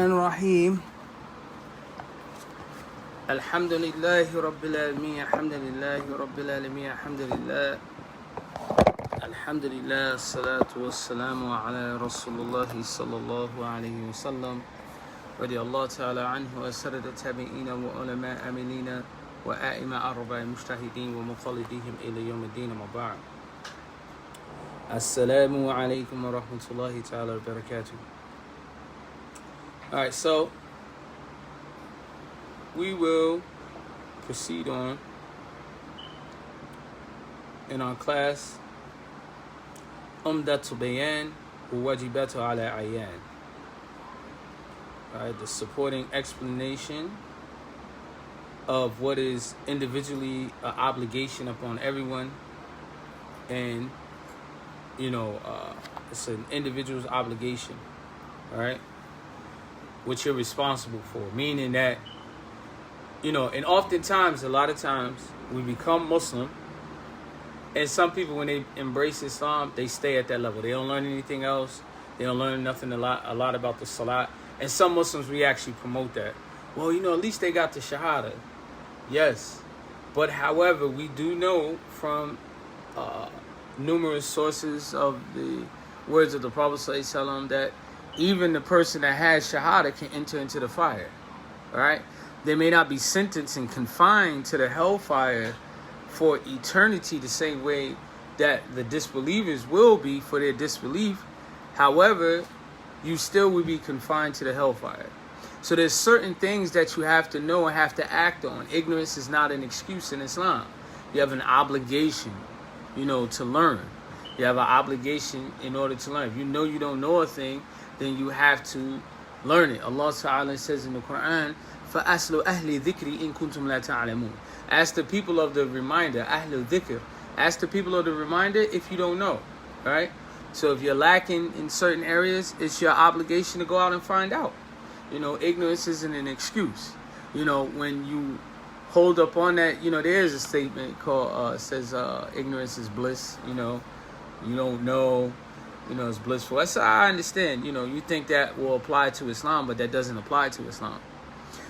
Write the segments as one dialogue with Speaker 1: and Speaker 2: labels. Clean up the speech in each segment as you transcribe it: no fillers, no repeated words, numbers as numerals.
Speaker 1: الرحيم الحمد لله رب العالمين الحمد لله الصلاة والسلام على رسول الله صلى الله عليه وسلم رضي الله تعالى عنه وسرد التابعين وعلماء عاملين وآئمة أربع مجتهدين ومقلديهم إلى يوم الدين وبعد. السلام عليكم ورحمة الله تعالى وبركاته. All right, so we will proceed on in our class Umdat'l Bayaan وواجبات على عيان. All right, the supporting explanation of what is individually an obligation upon everyone, and it's an individual's obligation, all right, which you're responsible for, meaning that, and oftentimes, a lot of times, we become Muslim, and some people, when they embrace Islam, they stay at that level. They don't learn anything else. They don't learn a lot about the Salat. And some Muslims, we actually promote that. Well, at least they got the Shahada. Yes. But however, we do know from numerous sources of the words of the Prophet ﷺ that even the person that has Shahada can enter into the fire. All right? They may not be sentenced and confined to the hellfire for eternity the same way that the disbelievers will be for their disbelief. However, you still will be confined to the hellfire. So there's certain things that you have to know and have to act on. Ignorance is not an excuse in Islam. You have an obligation, to learn. You have an obligation in order to learn. If you know you don't know a thing, then you have to learn it. Allah Ta'ala says in the Quran, فَأَسْلُ أَهْلِ ذِكْرِ إِن كُنْتُمْ لَا تَعْلَمُونَ. Ask the people of the reminder, أهل الذكر. Ask the people of the reminder if you don't know, right? So if you're lacking in certain areas, it's your obligation to go out and find out. Ignorance isn't an excuse. When you hold up on that, there is a statement called, says ignorance is bliss. You don't know, it's blissful. I understand, you think that will apply to Islam, but that doesn't apply to Islam.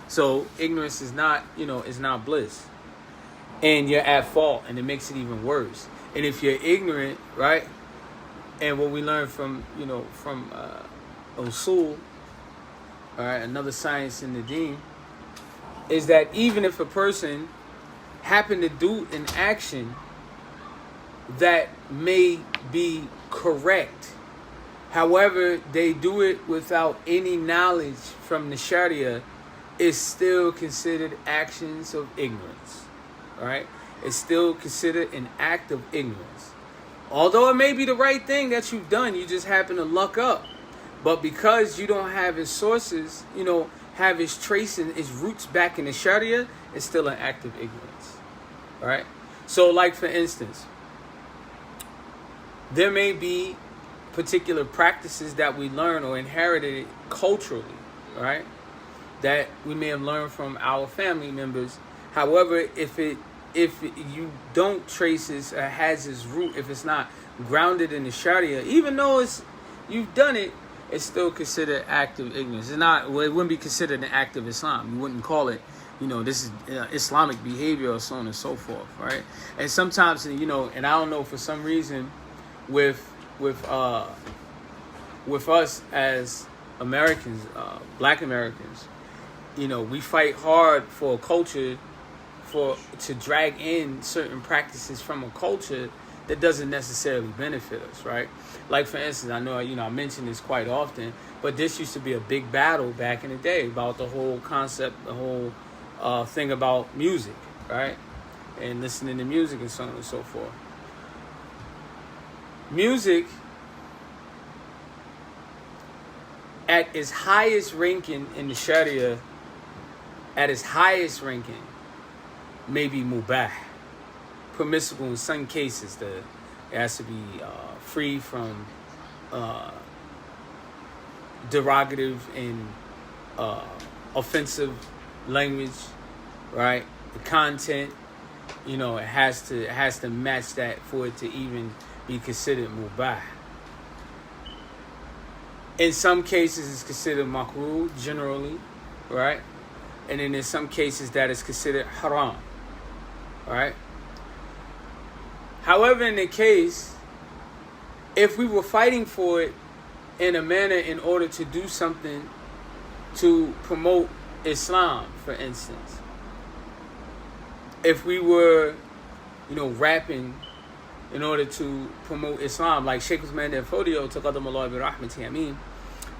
Speaker 1: So ignorance is not, is not bliss. And you're at fault, and it makes it even worse. And if you're ignorant, right, and what we learn from Usul, all right, another science in the deen, is that even if a person happened to do an action that may be correct, however, they do it without any knowledge from the Sharia, it's still considered actions of ignorance. All right? It's still considered an act of ignorance. Although it may be the right thing that you've done, you just happen to luck up. But because you don't have its sources, have its trace and its roots back in the Sharia, it's still an act of ignorance. All right? So, like, for instance, there may be particular practices that we learn or inherited culturally, all right, that we may have learned from our family members. However, if you don't trace it or has its root, if it's not grounded in the Sharia, even though you've done it, it's still considered act of ignorance. It wouldn't be considered an act of Islam. You wouldn't call it, this is Islamic behavior or so on and so forth, right? And sometimes, and I don't know, for some reason, with us as Americans, Black Americans, we fight hard for a culture to drag in certain practices from a culture that doesn't necessarily benefit us, right? Like, for instance, I know, I mention this quite often, but this used to be a big battle back in the day about the whole concept, the whole thing about music, right? And listening to music and so on and so forth. Music, at its highest ranking in the Sharia, at its highest ranking, may be mubah, permissible in some cases. It has to be free from derogative and offensive language, right? The content, it has to match that for it to even be considered mubah. In some cases, it's considered makruh generally, right? And then in some cases, that is considered haram, right? However, in the case, if we were fighting for it in a manner in order to do something to promote Islam, for instance, if we were, rapping in order to promote Islam, like Sheikh Usman bin Fodio, Taqaddam-Allah bi rahmatihi, Ameen,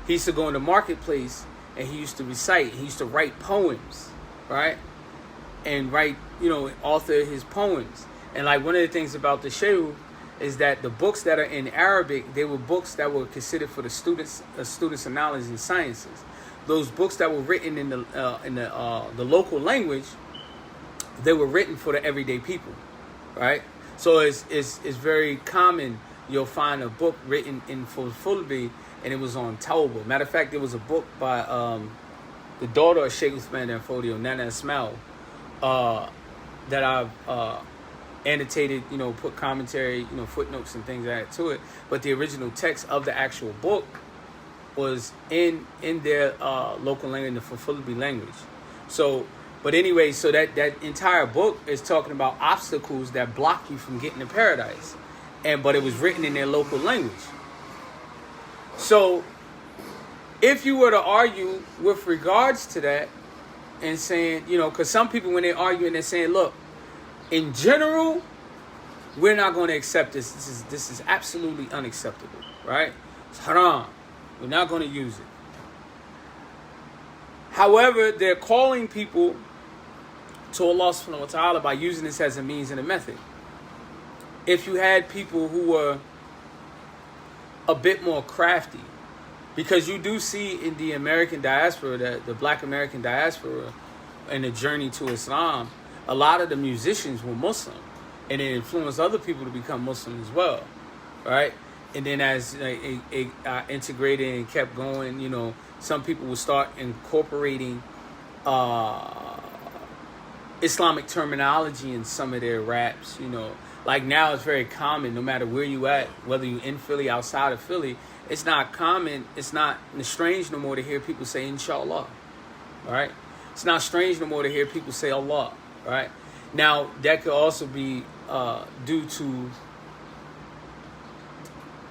Speaker 1: he used to go in the marketplace and he used to recite, he used to write poems, right? And write, author his poems. And like one of the things about the Shaykh is that the books that are in Arabic, they were books that were considered for the students of knowledge and sciences. Those books that were written in the local language, they were written for the everyday people, right? So it's very common you'll find a book written in Fulbi and it was on Tawbah. Matter of fact, there was a book by the daughter of Sheikh Usman bin Fodio, Nana Ismail, that I've annotated, put commentary, footnotes and things like that to it. But the original text of the actual book was in their local language, the Fulbi language. So, but anyway, so that entire book is talking about obstacles that block you from getting to paradise, but it was written in their local language. So, if you were to argue with regards to that, and saying, because some people when they argue and they're saying, look, in general, we're not going to accept this. This is absolutely unacceptable, right? It's haram. We're not going to use it. However, they're calling people to Allah subhanahu wa ta'ala by using this as a means and a method. If you had people who were a bit more crafty, because you do see in the American diaspora, the black American diaspora, and the journey to Islam, a lot of the musicians were Muslim, and it influenced other people to become Muslim as well, right? And then as it integrated and kept going, some people would start incorporating Islamic terminology in some of their raps, Like now it's very common, no matter where you at, whether you in Philly, outside of Philly, it's not common, it's not strange no more to hear people say inshallah, all right? It's not strange no more to hear people say Allah, right? Now, that could also be due to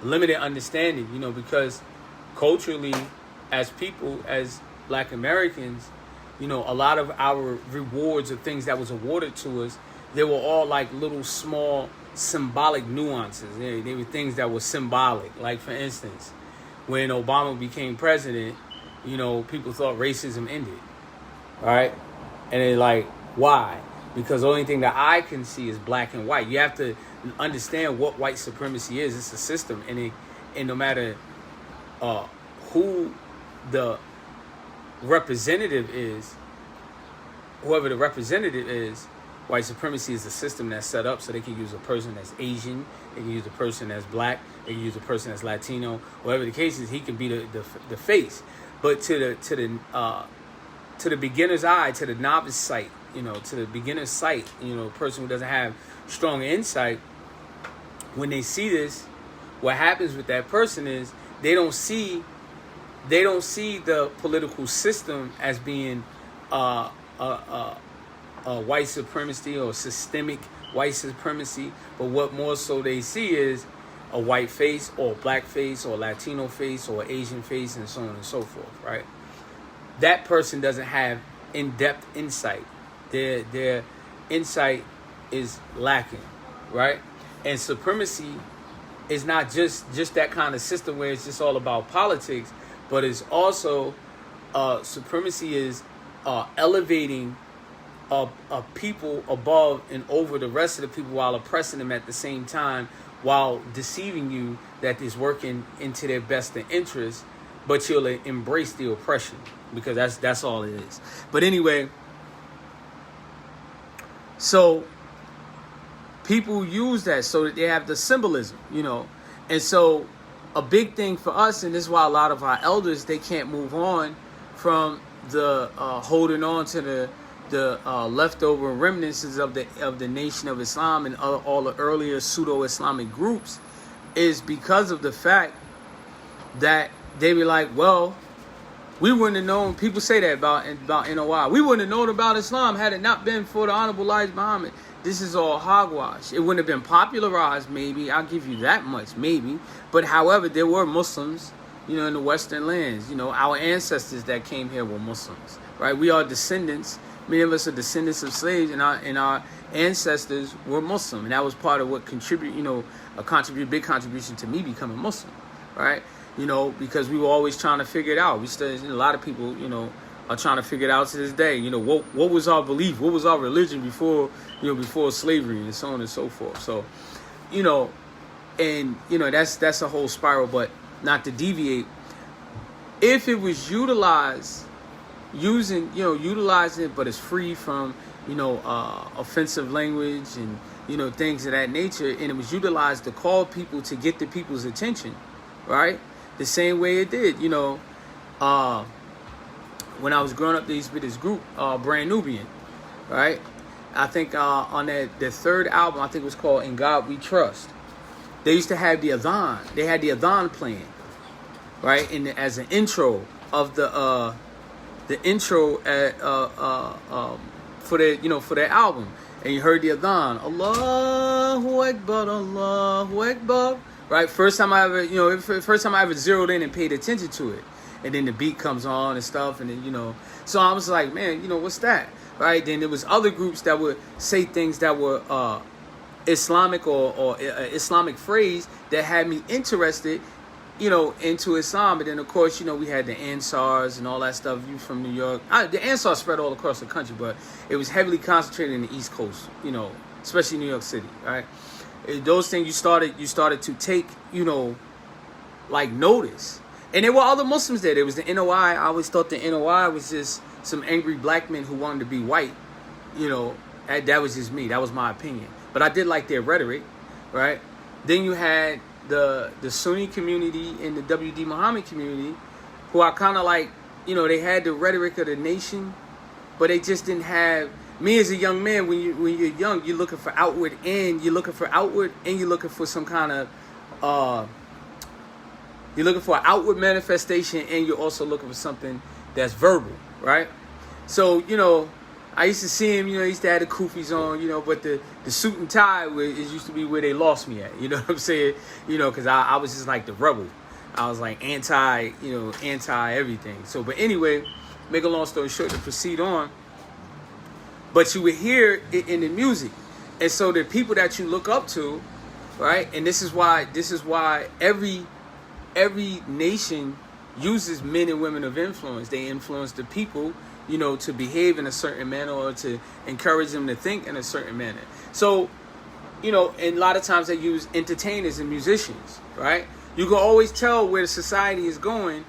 Speaker 1: limited understanding, because culturally, as people, as black Americans, a lot of our rewards or things that was awarded to us, they were all like little small symbolic nuances. They were things that were symbolic. Like, for instance, when Obama became president, people thought racism ended, right? And they're like, why? Because the only thing that I can see is black and white. You have to understand what white supremacy is. It's a system, and no matter who the representative is, whoever the representative is, white supremacy is a system that's set up so they can use a person that's Asian, they can use a person that's black, they can use a person that's Latino, whatever the case is, he can be the face. But to the beginner's eye, to the novice sight, to the beginner's sight, a person who doesn't have strong insight, when they see this, what happens with that person is they don't see the political system as being white supremacy or systemic white supremacy, but what more so they see is a white face or a black face or a Latino face or an Asian face and so on and so forth, right? That person doesn't have in-depth insight. Their insight is lacking, right? And supremacy is not just that kind of system where it's just all about politics, but it's also supremacy is elevating a people above and over the rest of the people while oppressing them at the same time, while deceiving you that is working into their best interest, but you'll embrace the oppression because that's all it is. But anyway, so people use that so that they have the symbolism, and so a big thing for us, and this is why a lot of our elders, they can't move on from the holding on to the leftover remnants of the Nation of Islam and all the earlier pseudo-Islamic groups, is because of the fact that they be like, well, we wouldn't have known. People say that about NOI. We wouldn't have known about Islam had it not been for the Honorable Elijah Muhammad. This is all hogwash. It wouldn't have been popularized, maybe. I'll give you that much, maybe. But however, there were Muslims, in the Western lands. Our ancestors that came here were Muslims, right? We are descendants. Many of us are descendants of slaves, and our ancestors were Muslim, and that was part of what big contribution to me becoming Muslim, right? Because we were always trying to figure it out. A lot of people, are trying to figure it out to this day. What was our belief? What was our religion before slavery, and so on and so forth. So, that's a whole spiral. But not to deviate, if it was utilizing it, but it's free from offensive language and things of that nature, and it was utilized to call people to get the people's attention, right? The same way it did, when I was growing up, there used to be this group, Brand Nubian, right? I think on their third album, I think it was called In God We Trust. They used to have the Adhan. They had the Adhan playing, right? And as an intro of the intro for their album. And you heard the Adhan, Allahu Akbar, Allahu Akbar. Right, first time I ever zeroed in and paid attention to it, and then the beat comes on and stuff, and then so I was like, man, what's that, right? Then there was other groups that would say things that were Islamic or Islamic phrase that had me interested, into Islam. And then of course, we had the Ansars and all that stuff. You from New York? The Ansars spread all across the country, but it was heavily concentrated in the East Coast, especially New York City, right? Those things you started to take, notice. And there were other Muslims there. There was the NOI. I always thought the NOI was just some angry black men who wanted to be white. That was just me. That was my opinion. But I did like their rhetoric, right? Then you had the Sunni community and the WD Muhammad community, who are kind of like, they had the rhetoric of the nation, but they just didn't have. Me as a young man, when you're young, you're looking for outward, and you're looking for some kind of you're looking for an outward manifestation, and you're also looking for something that's verbal, right? So I used to see him, he used to have the kufis on, but the suit and tie used to be where they lost me at, you know what I'm saying? Because I was just like the rebel. I was like anti everything. So, but anyway, make a long story short, to proceed on. But you would hear it in the music. And so the people that you look up to, right? And this is why every nation uses men and women of influence. They influence the people, to behave in a certain manner, or to encourage them to think in a certain manner. So, and a lot of times they use entertainers and musicians, right? You can always tell where the society is going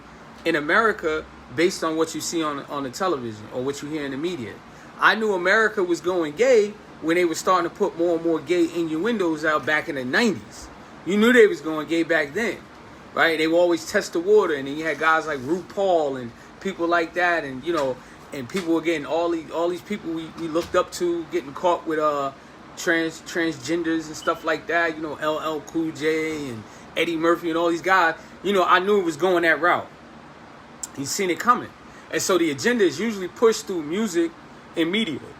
Speaker 1: in America based on what you see on the television or what you hear in the media. I knew America was going gay when they were starting to put more and more gay innuendos out back in the 90s. You knew they was going gay back then, right? They would always test the water, and then you had guys like RuPaul and people like that, and and people were getting all these people we looked up to getting caught with transgenders and stuff like that. LL Cool J and Eddie Murphy and all these guys. I knew it was going that route. You seen it coming, and so the agenda is usually pushed through music immediately.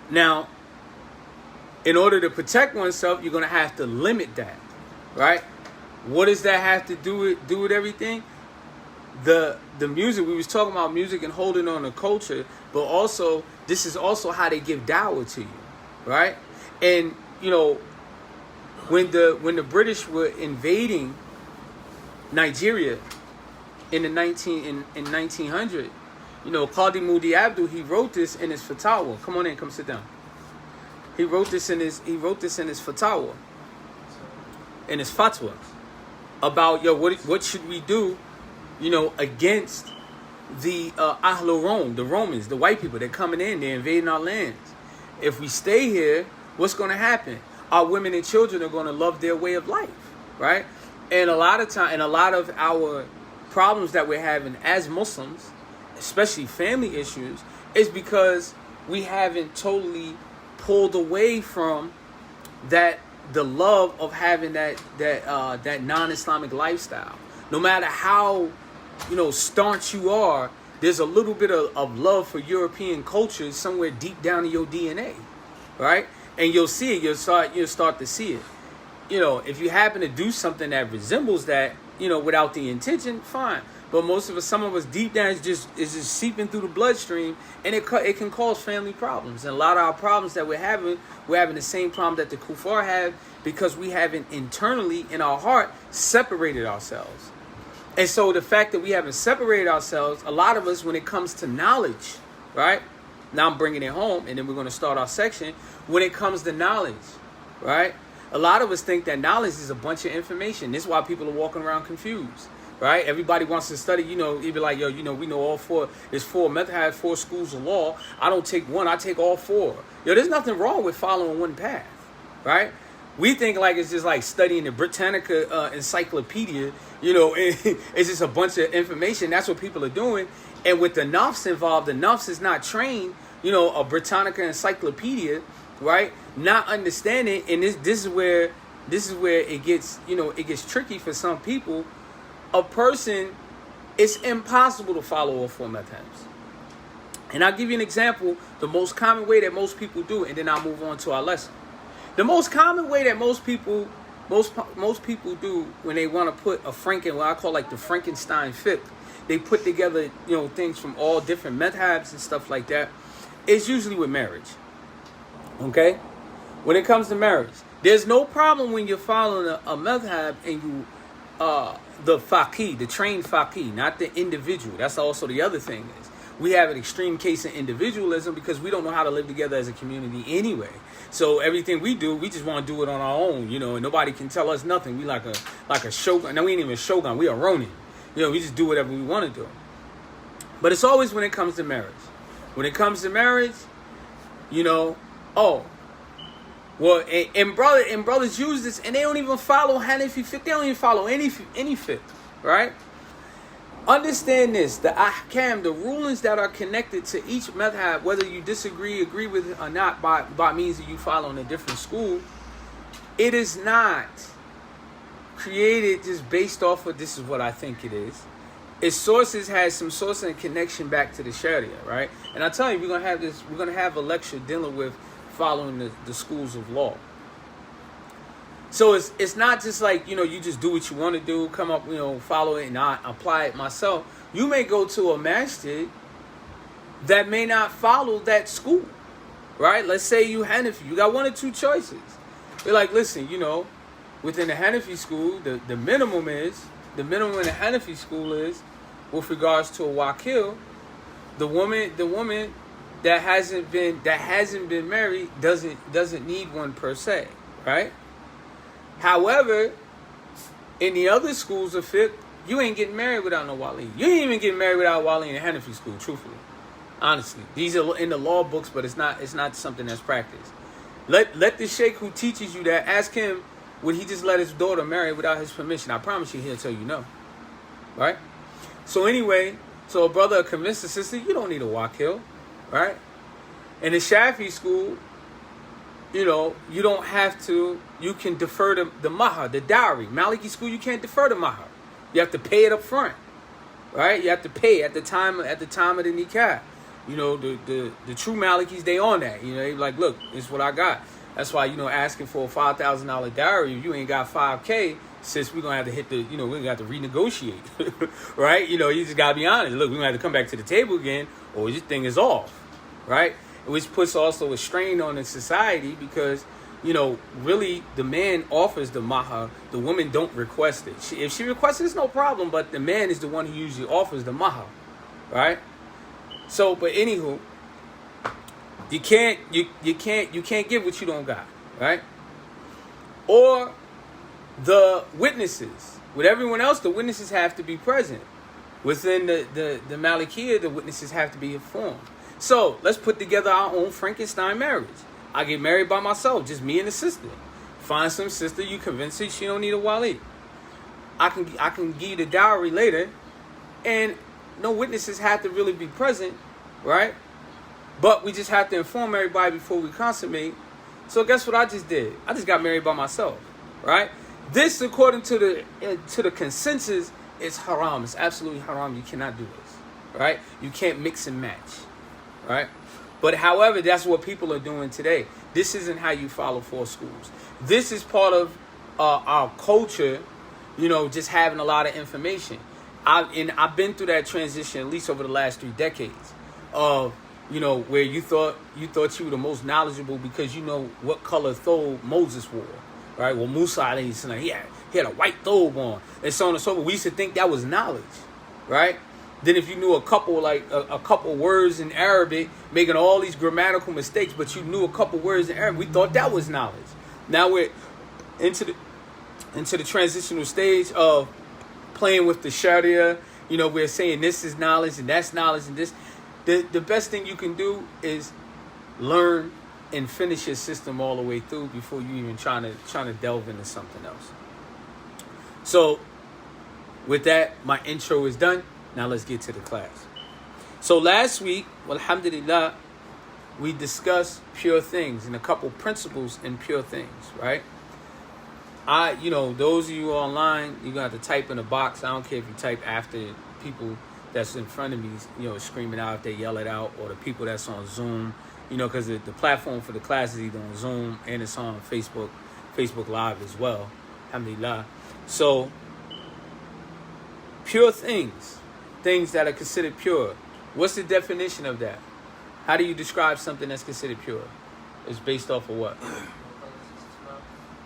Speaker 1: Now, in order to protect oneself, you're going to have to limit that, right? What does that have to do with everything? The music, we was talking about music and holding on to culture, but also this is also how they give dawah to you, right? And when the British were invading Nigeria in 1900, Qadi Mudi Abdul, he wrote this in his fatwa. Come on in, come sit down. He wrote this in his fatwa, in his fatwa, about what should we do, against the Ahlul Rome, the Romans, the white people. They're coming in, they're invading our lands. If we stay here, what's going to happen? Our women and children are going to love their way of life, right? And a lot of our problems that we're having as Muslims, especially family issues, is because we haven't totally pulled away from the love of having that non-Islamic lifestyle. no matter how, staunch you are, there's a little bit of love for European culture somewhere deep down in your DNA, right? And you'll see it. You'll start to see it. If you happen to do something that resembles that, without the intention, fine. But some of us deep down is just seeping through the bloodstream, and it can cause family problems. And a lot of our problems that we're having the same problem that the kuffar have, because we haven't internally in our heart separated ourselves. And so the fact that we haven't separated ourselves, a lot of us, when it comes to knowledge, right? Now I'm bringing it home, and then we're going to start our section. When it comes to knowledge, right? A lot of us think that knowledge is a bunch of information. This is why people are walking around confused, right? Everybody wants to study, even like, we know all four. There's four madhab, 4 schools of law. I don't take one, I take all 4. There's nothing wrong with following one path, right? We think like it's just like studying the Britannica encyclopedia, it's just a bunch of information. That's what people are doing. And with the nafs involved, the nafs is not trained, a Britannica encyclopedia, right? Not understanding, and this is where it gets, it gets tricky for some people. A person, it's impossible to follow all 4 madhabs. And I'll give you an example, the most common way that most people do, and then I'll move on to our lesson. The most common way that most people do when they want to put what I call like the Frankenstein fiqh, they put together, things from all different madhabs and stuff like that, is usually with marriage. Okay? When it comes to marriage, there's no problem when you're following a madhab and you, the faqih, the trained faqih, not the individual. That's also the other thing is, we have an extreme case of individualism because we don't know how to live together as a community anyway. So everything we do, we just want to do it on our own, and nobody can tell us nothing. We like a shogun. No, we ain't even a shogun. We are ronin. We just do whatever we want to do. But it's always when it comes to marriage. When it comes to marriage, and brothers use this, and they don't even follow Hanafi fiqh. They don't even follow any fiqh, right? Understand this, the ahkam, the rulings that are connected to each madhab, whether you agree with it or not, by means of you following a different school, it is not created just based off of this is what I think it is. Its sources has some source and connection back to the Sharia, right? And I tell you, we're gonna have a lecture dealing with following the schools of law. So it's not just like, you just do what you want to do, come up, follow it and I apply it myself. You may go to a masjid that may not follow that school, right? Let's say you Hanafi, you got one or two choices. You're like, listen, within the Hanafi school, the minimum in the Hanafi school is, with regards to a wakil, the woman that hasn't been married doesn't need one per se, right? However, in the other schools of fiqh, you ain't getting married without no wali. You ain't even getting married without wali in the Hanafi school, truthfully. Honestly. These are in the law books, but it's not something that's practiced. Let the sheikh who teaches you that, ask him, would he just let his daughter marry without his permission? I promise you he'll tell you no. Right? So anyway, a brother convinced the sister, you don't need a wakil. Right? In the Shafi school, you don't have to, you can defer the mahar, the dowry. Maliki school, you can't defer the mahar. You have to pay it up front. Right? You have to pay at the time of the nikah. The true Malikis, they on that. They like, look, this is what I got. That's why, asking for a $5,000 dowry, if you ain't got $5,000, sis, we're going to have to hit we're going to have to renegotiate. Right? You just got to be honest. Look, we're going to have to come back to the table again, or this thing is off. Right? Which puts also a strain on the society because, really the man offers the mahar. The woman don't request it. If she requests it, it's no problem, but the man is the one who usually offers the mahar. Right? So, but anywho, you can't give what you don't got. Right? Or the witnesses. With everyone else, the witnesses have to be present. Within the Malikiyah, the witnesses have to be informed. So, let's put together our own Frankenstein marriage. I get married by myself, just me and the sister. Find some sister, you convince her she don't need a wali. I can give you the dowry later, and no witnesses have to really be present, right? But we just have to inform everybody before we consummate. So guess what I just did? I just got married by myself, right? This, according to the consensus, it's haram. It's absolutely haram. You cannot do this, right? You can't mix and match, right? But however, that's what people are doing today. This isn't how you follow four schools. This is part of our culture, just having a lot of information. I've been through that transition at least over the last 3 decades of, where you thought you were the most knowledgeable because you know what color thobe Moses wore, right? Well, Musa alayhi salam, he had a white thobe on, and so on and so forth. We used to think that was knowledge, right? Then if you knew a couple words in Arabic, making all these grammatical mistakes, but you knew a couple words in Arabic, we thought that was knowledge. Now we're into the transitional stage of playing with the Sharia. We're saying this is knowledge and that's knowledge and this. The best thing you can do is learn and finish your system all the way through before you even trying to delve into something else. So with that, my intro is done. Now let's get to the class. So last week, alhamdulillah, we discussed pure things and a couple principles in pure things, right? Those of you online, you're going to have to type in a box. I don't care if you type after people that's in front of me, screaming out if they yell it out, or the people that's on Zoom, because the platform for the class is either on Zoom and it's on Facebook Live as well. Alhamdulillah. So, pure things that are considered pure. What's the definition of that? How do you describe something that's considered pure? It's based off of what?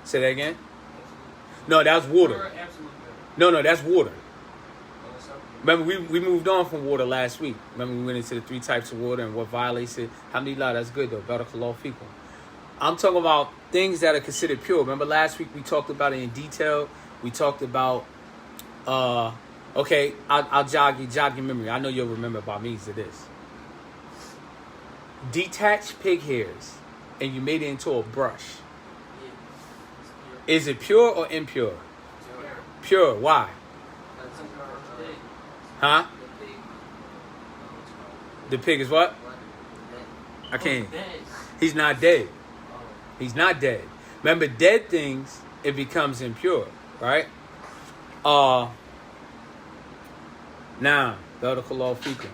Speaker 1: Say that again? No, that's water. No, that's water. Remember, we moved on from water last week. Remember, we went into the 3 types of water and what violates it. Alhamdulillah, that's good though. Barakallahu feekum. I'm talking about things that are considered pure. Remember last week we talked about it in detail. We talked about, okay, I'll jog your memory. I know you'll remember by means of this. Detach pig hairs and you made it into a brush. Is it pure or impure? Pure. Why? Huh? The pig is what? I can't. He's not dead. He's not dead. Remember, dead things, it becomes impure, right? Now, barakallahu feekum.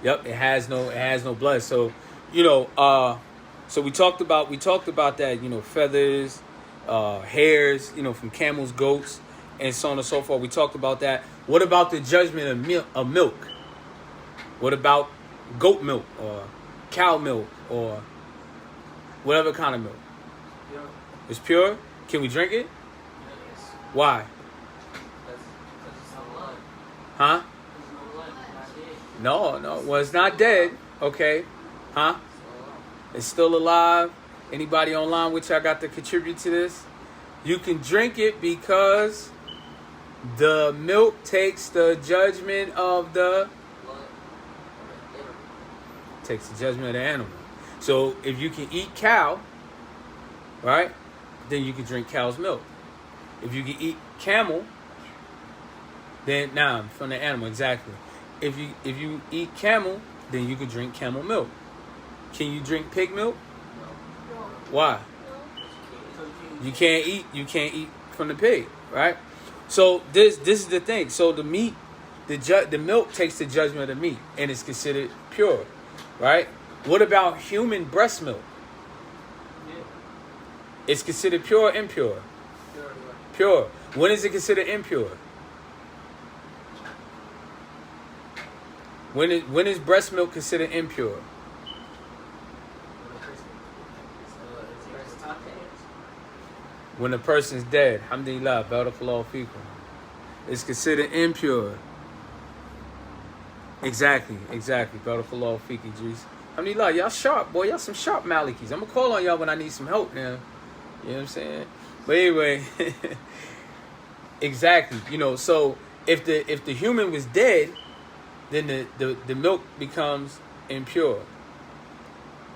Speaker 1: Yep, it has no blood. So, so we talked about that, feathers, hairs, from camels, goats, and so on and so forth. We talked about that. What about the judgment of milk? What about goat milk or cow milk or whatever kind of milk? Pure. It's pure? Can we drink it? Yes. Why? Huh? No. Well, it's not dead. Okay. Huh? It's still alive. Anybody online which I got to contribute to this? You can drink it because the milk takes the judgment of the animal. So if you can eat cow, right, then you can drink cow's milk. If you can eat camel, then from the animal, exactly. If you eat camel, then you can drink camel milk. Can you drink pig milk? No. Why? No. You can't eat from the pig, right? So this is the thing. So the meat, the milk takes the judgment of the meat, and it's considered pure, right? What about human breast milk? Yeah. It's considered pure or impure? Pure. When is it considered impure? When is breast milk considered impure? When a person's dead. Alhamdulillah, barakallahu feekum. It's considered impure. Exactly. Barakallahu feekum, Jeez. Alhamdulillah, y'all sharp, boy. Y'all some sharp Malikis. I'm going to call on y'all when I need some help now. You know what I'm saying? But anyway, exactly. So if the human was dead, then the milk becomes impure.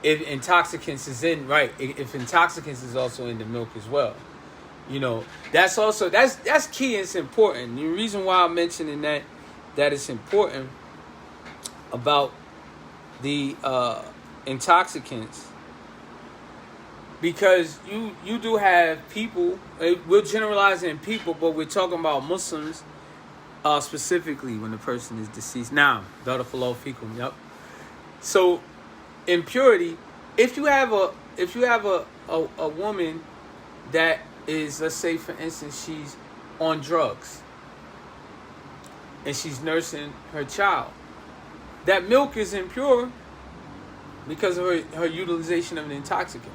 Speaker 1: If intoxicants is in, right, if intoxicants is also in the milk as well. That's key and it's important. The reason why I'm mentioning that it's important about the intoxicants, because you do have people, we're generalizing people, but we're talking about Muslims specifically when the person is deceased. Now, barakallahu fikum. Yep. So, impurity. If you have a woman that is, let's say, for instance, she's on drugs and she's nursing her child, that milk is impure because of her utilization of an intoxicant,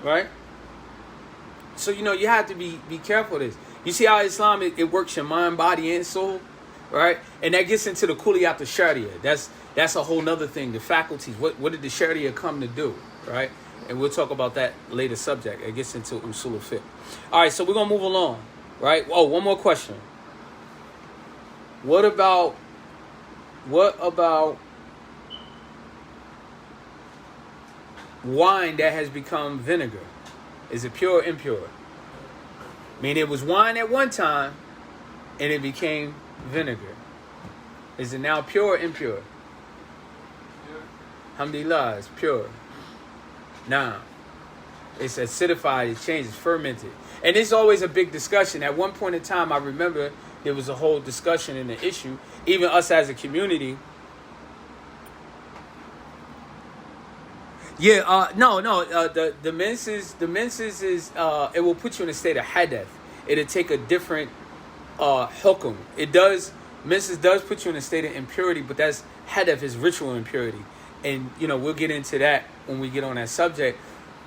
Speaker 1: right? So, you have to be careful of this. You see how Islam, it works your mind, body, and soul, right? And that gets into the kuliyat al-sharia. That's a whole nother thing, the faculties. What did the sharia come to do, right? And we'll talk about that later subject. It gets into usul al-fiqh. All right, so we're going to move along, right? Oh, one more question. What about wine that has become vinegar? Is it pure or impure? I mean, it was wine at one time, and it became vinegar. Is it now pure or impure? Alhamdulillah, it's pure. Nah. It's acidified, it changes, fermented. And it's always a big discussion. At one point in time, I remember there was a whole discussion in the issue. Even us as a community. Yeah, the menses is it will put you in a state of hadith. It'll take a different hukum. Menses does put you in a state of impurity, but that's hadith, is ritual impurity. And we'll get into that when we get on that subject.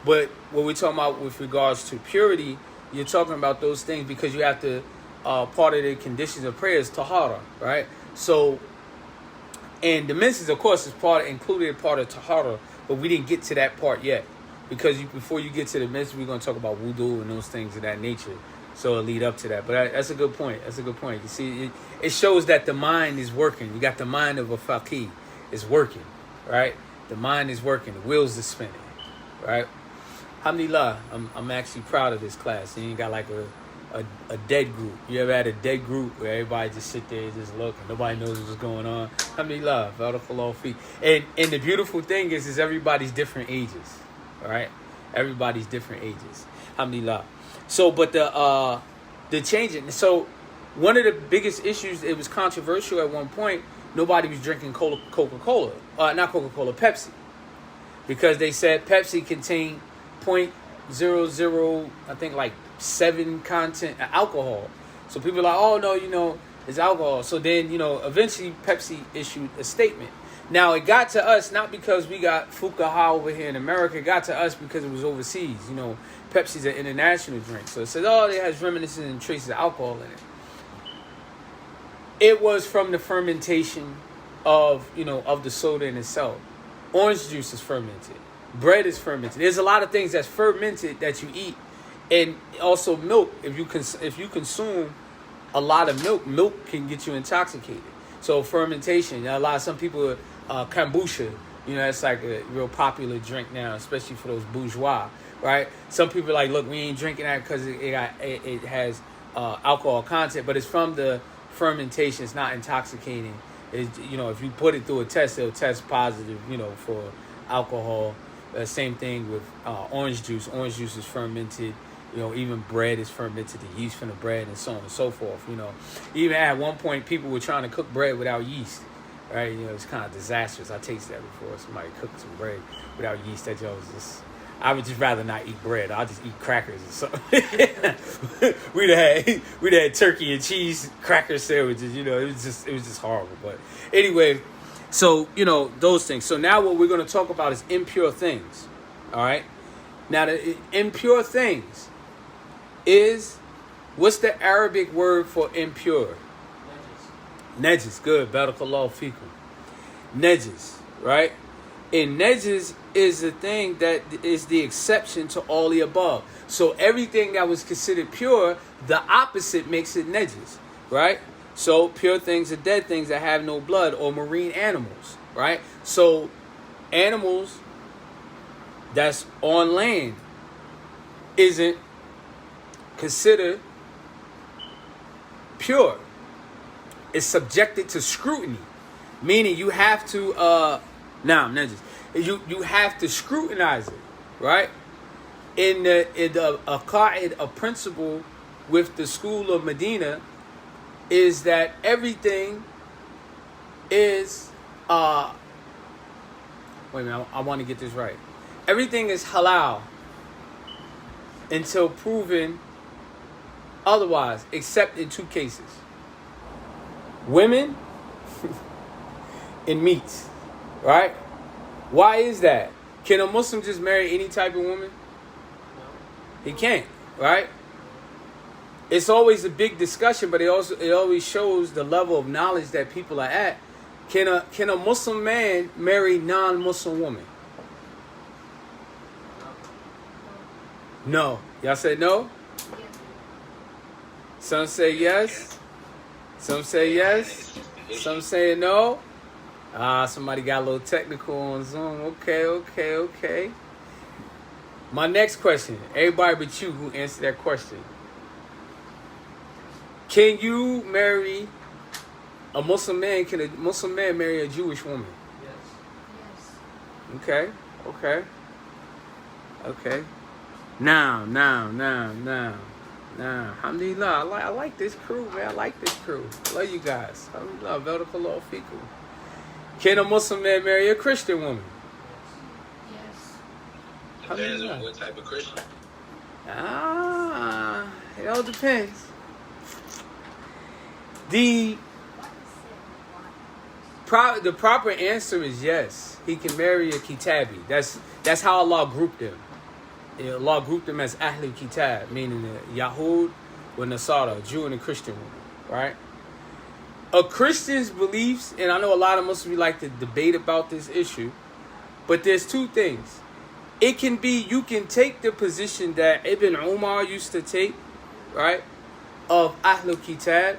Speaker 1: But what we're talking about with regards to purity, you're talking about those things because you have to part of the conditions of prayer is tahara, right? So, and the menses, of course, is included part of tahara. But we didn't get to that part yet. Because before you get to the menses, we're going to talk about wudu and those things of that nature. So it'll lead up to that. But that's a good point. You see, it shows that the mind is working. You got the mind of a faqih. It's working, right? The mind is working. The wheels are spinning, right? Alhamdulillah, I'm actually proud of this class. You ain't got like a dead group. You ever had a dead group where everybody just sit there and just look and nobody knows what's going on? Alhamdulillah, barakallahu feek. And the beautiful thing is everybody's different ages, all right? Everybody's different ages. Alhamdulillah. So, but the changing. So, one of the biggest issues, it was controversial at one point. Nobody was drinking Coca-Cola, not Coca-Cola, Pepsi, because they said Pepsi contained 0.00, I think like 7 content of alcohol. So people are like, oh no, it's alcohol. So then, eventually Pepsi issued a statement. Now it got to us not because we got fuqaha over here in America. It got to us because it was overseas. Pepsi's an international drink. So it says, oh, it has reminiscent and traces of alcohol in it. It was from the fermentation of the soda in itself. Orange juice is fermented. Bread is fermented. There's a lot of things that's fermented that you eat. And also milk. If you consume a lot of milk can get you intoxicated. So fermentation. Some people, kombucha, it's like a real popular drink now, especially for those bourgeois, right? Some people are like, look, we ain't drinking that because it has alcohol content, but it's from the fermentation. It's not intoxicating. If you put it through a test, it'll test positive, for alcohol. Same thing with orange juice. Orange juice is fermented. Even bread is fermented, the yeast from the bread, and so on and so forth. Even at one point, people were trying to cook bread without yeast, right? It's kind of disastrous. I tasted that before. Somebody cooked some bread without yeast. I would just rather not eat bread. I'll just eat crackers or something. we'd had turkey and cheese cracker sandwiches. It was just horrible. But anyway, so those things. So now what we're going to talk about is impure things. All right. Now the impure things is, what's the Arabic word for impure? Najis. Good. Barakallahu fikum. Najis, right? And najis is the thing that is the exception to all the above. So everything that was considered pure, the opposite makes it najis, right? So pure things are dead things that have no blood, or marine animals, right? So animals that's on land isn't considered pure. It's subjected to scrutiny, meaning you have to you have to scrutinize it, right? In a principle with the school of Medina is that everything is wait a minute, I want to get this right. Everything is halal until proven otherwise, except in 2 cases. Women and meats, right? Why is that? Can a Muslim just marry any type of woman? He can't, right? It's always a big discussion, but it always shows the level of knowledge that people are at. Can a Muslim man marry non-Muslim woman? No. Y'all say no? Some say yes. Some say yes. Some say no. Somebody got a little technical on Zoom. Okay. My next question. Everybody but you who answered that question. Can you marry a Muslim man? Can a Muslim man marry a Jewish woman? Yes. Okay. Now. Alhamdulillah. I like this crew, man. I like this crew. I love you guys. Alhamdulillah. Barakallahu feekum. Can a Muslim man marry a Christian woman?
Speaker 2: Yes.
Speaker 3: Depends on what type of Christian.
Speaker 1: It all depends. The proper answer is yes. He can marry a Kitabi. That's how Allah grouped them. Allah grouped them as Ahlul Kitab, meaning the Yahud or Nasara, a Jew and a Christian woman, right? A Christian's beliefs, and I know a lot of Muslims like to debate about this issue, but there's 2 things. It can be, you can take the position that Ibn Umar used to take, right, of Ahlul Kitab.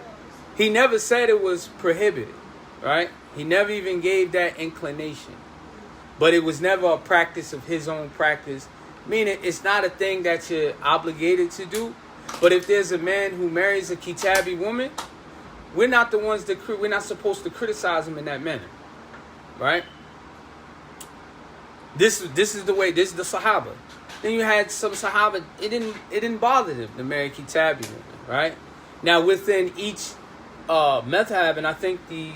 Speaker 1: He never said it was prohibited, right? He never even gave that inclination. But it was never a practice of his own practice, meaning it's not a thing that you're obligated to do. But if there's a man who marries a Kitabi woman, we're not the ones we're not supposed to criticize him in that manner, right? This is the way. This is the Sahaba. Then you had some Sahaba. It didn't bother them to marry Kitabi women, right? Now within each madhab, and I think the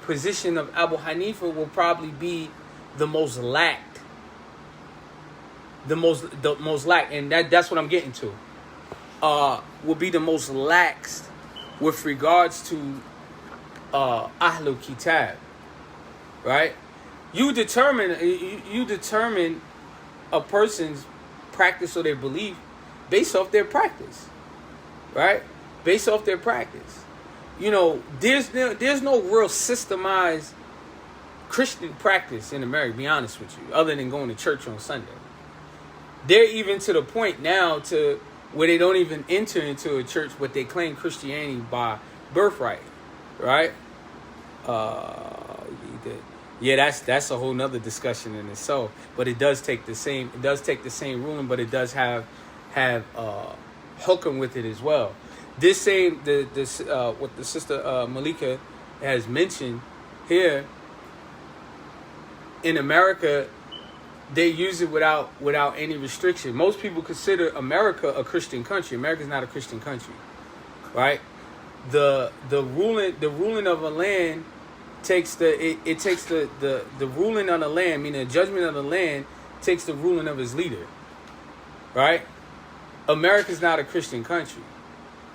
Speaker 1: position of Abu Hanifa will probably be the most lacked. The most lax, and that's what I'm getting to. Will be the most lax with regards to Ahlul Kitab, right? You determine a person's practice or their belief based off their practice, right? Based off their practice. You know, there's no real systemized Christian practice in America, to be honest with you, other than going to church on Sunday. They're even to the point now to where they don't even enter into a church, but they claim Christianity by birthright, right? Yeah, that's a whole nother discussion in itself. But it does take the same ruling, but it does have hookum with it as well. This same what the sister Malika has mentioned here in America, they use it without any restriction. Most people consider America a Christian country. America is not a Christian country, right? The ruling of a land takes the ruling on the land, meaning the judgment of the land takes the ruling of its leader, right? America is not a Christian country.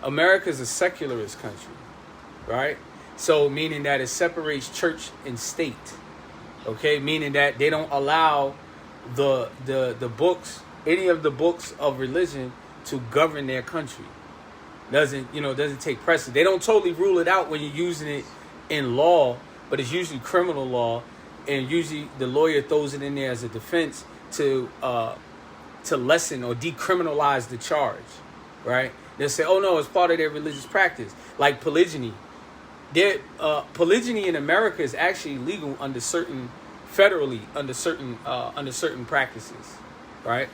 Speaker 1: America is a secularist country, right? So meaning that it separates church and state, okay? Meaning that they don't allow the books, any of the books of religion, to govern their country. Doesn't take precedence. They don't totally rule it out when you're using it in law, but it's usually criminal law, and usually the lawyer throws it in there as a defense to lessen or decriminalize the charge, right? They'll say, oh no, it's part of their religious practice, like polygyny. Polygyny in America is actually legal under certain practices, right?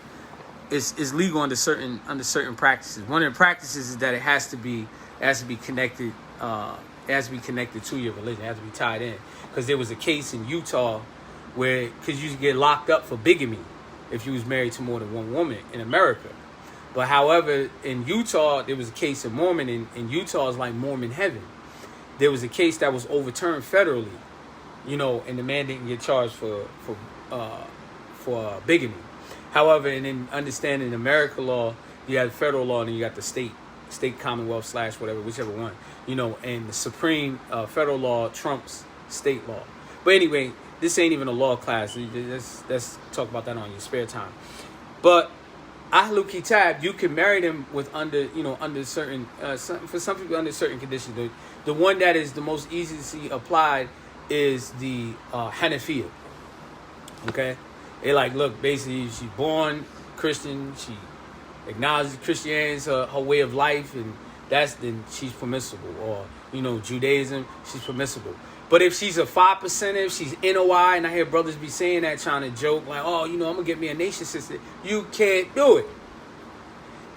Speaker 1: It's legal under certain practices. One of the practices is that it has to be connected. It has to be connected to your religion. It has to be tied in. Because there was a case in Utah where, because you get locked up for bigamy if you was married to more than one woman in America. But however, in Utah, there was a case of Mormon, and Utah is like Mormon heaven. There was a case that was overturned federally, and the man didn't get charged for bigamy. However, and in understanding American law, you have federal law, and then you got the state commonwealth / whatever, whichever one, and the supreme federal law trumps state law. But anyway, this ain't even a law class. Let's talk about that on your spare time. But Ahlul Kitab, you can marry them with under certain, for some people under certain conditions. The one that is the most easily applied is the Hanafiya. Okay? They look, basically, she's born Christian, she acknowledges Christianity as her way of life, and then she's permissible. Or, Judaism, she's permissible. But if she's a 5%, if she's NOI, and I hear brothers be saying that, trying to joke, like, oh, I'm going to get me a nation sister. You can't do it.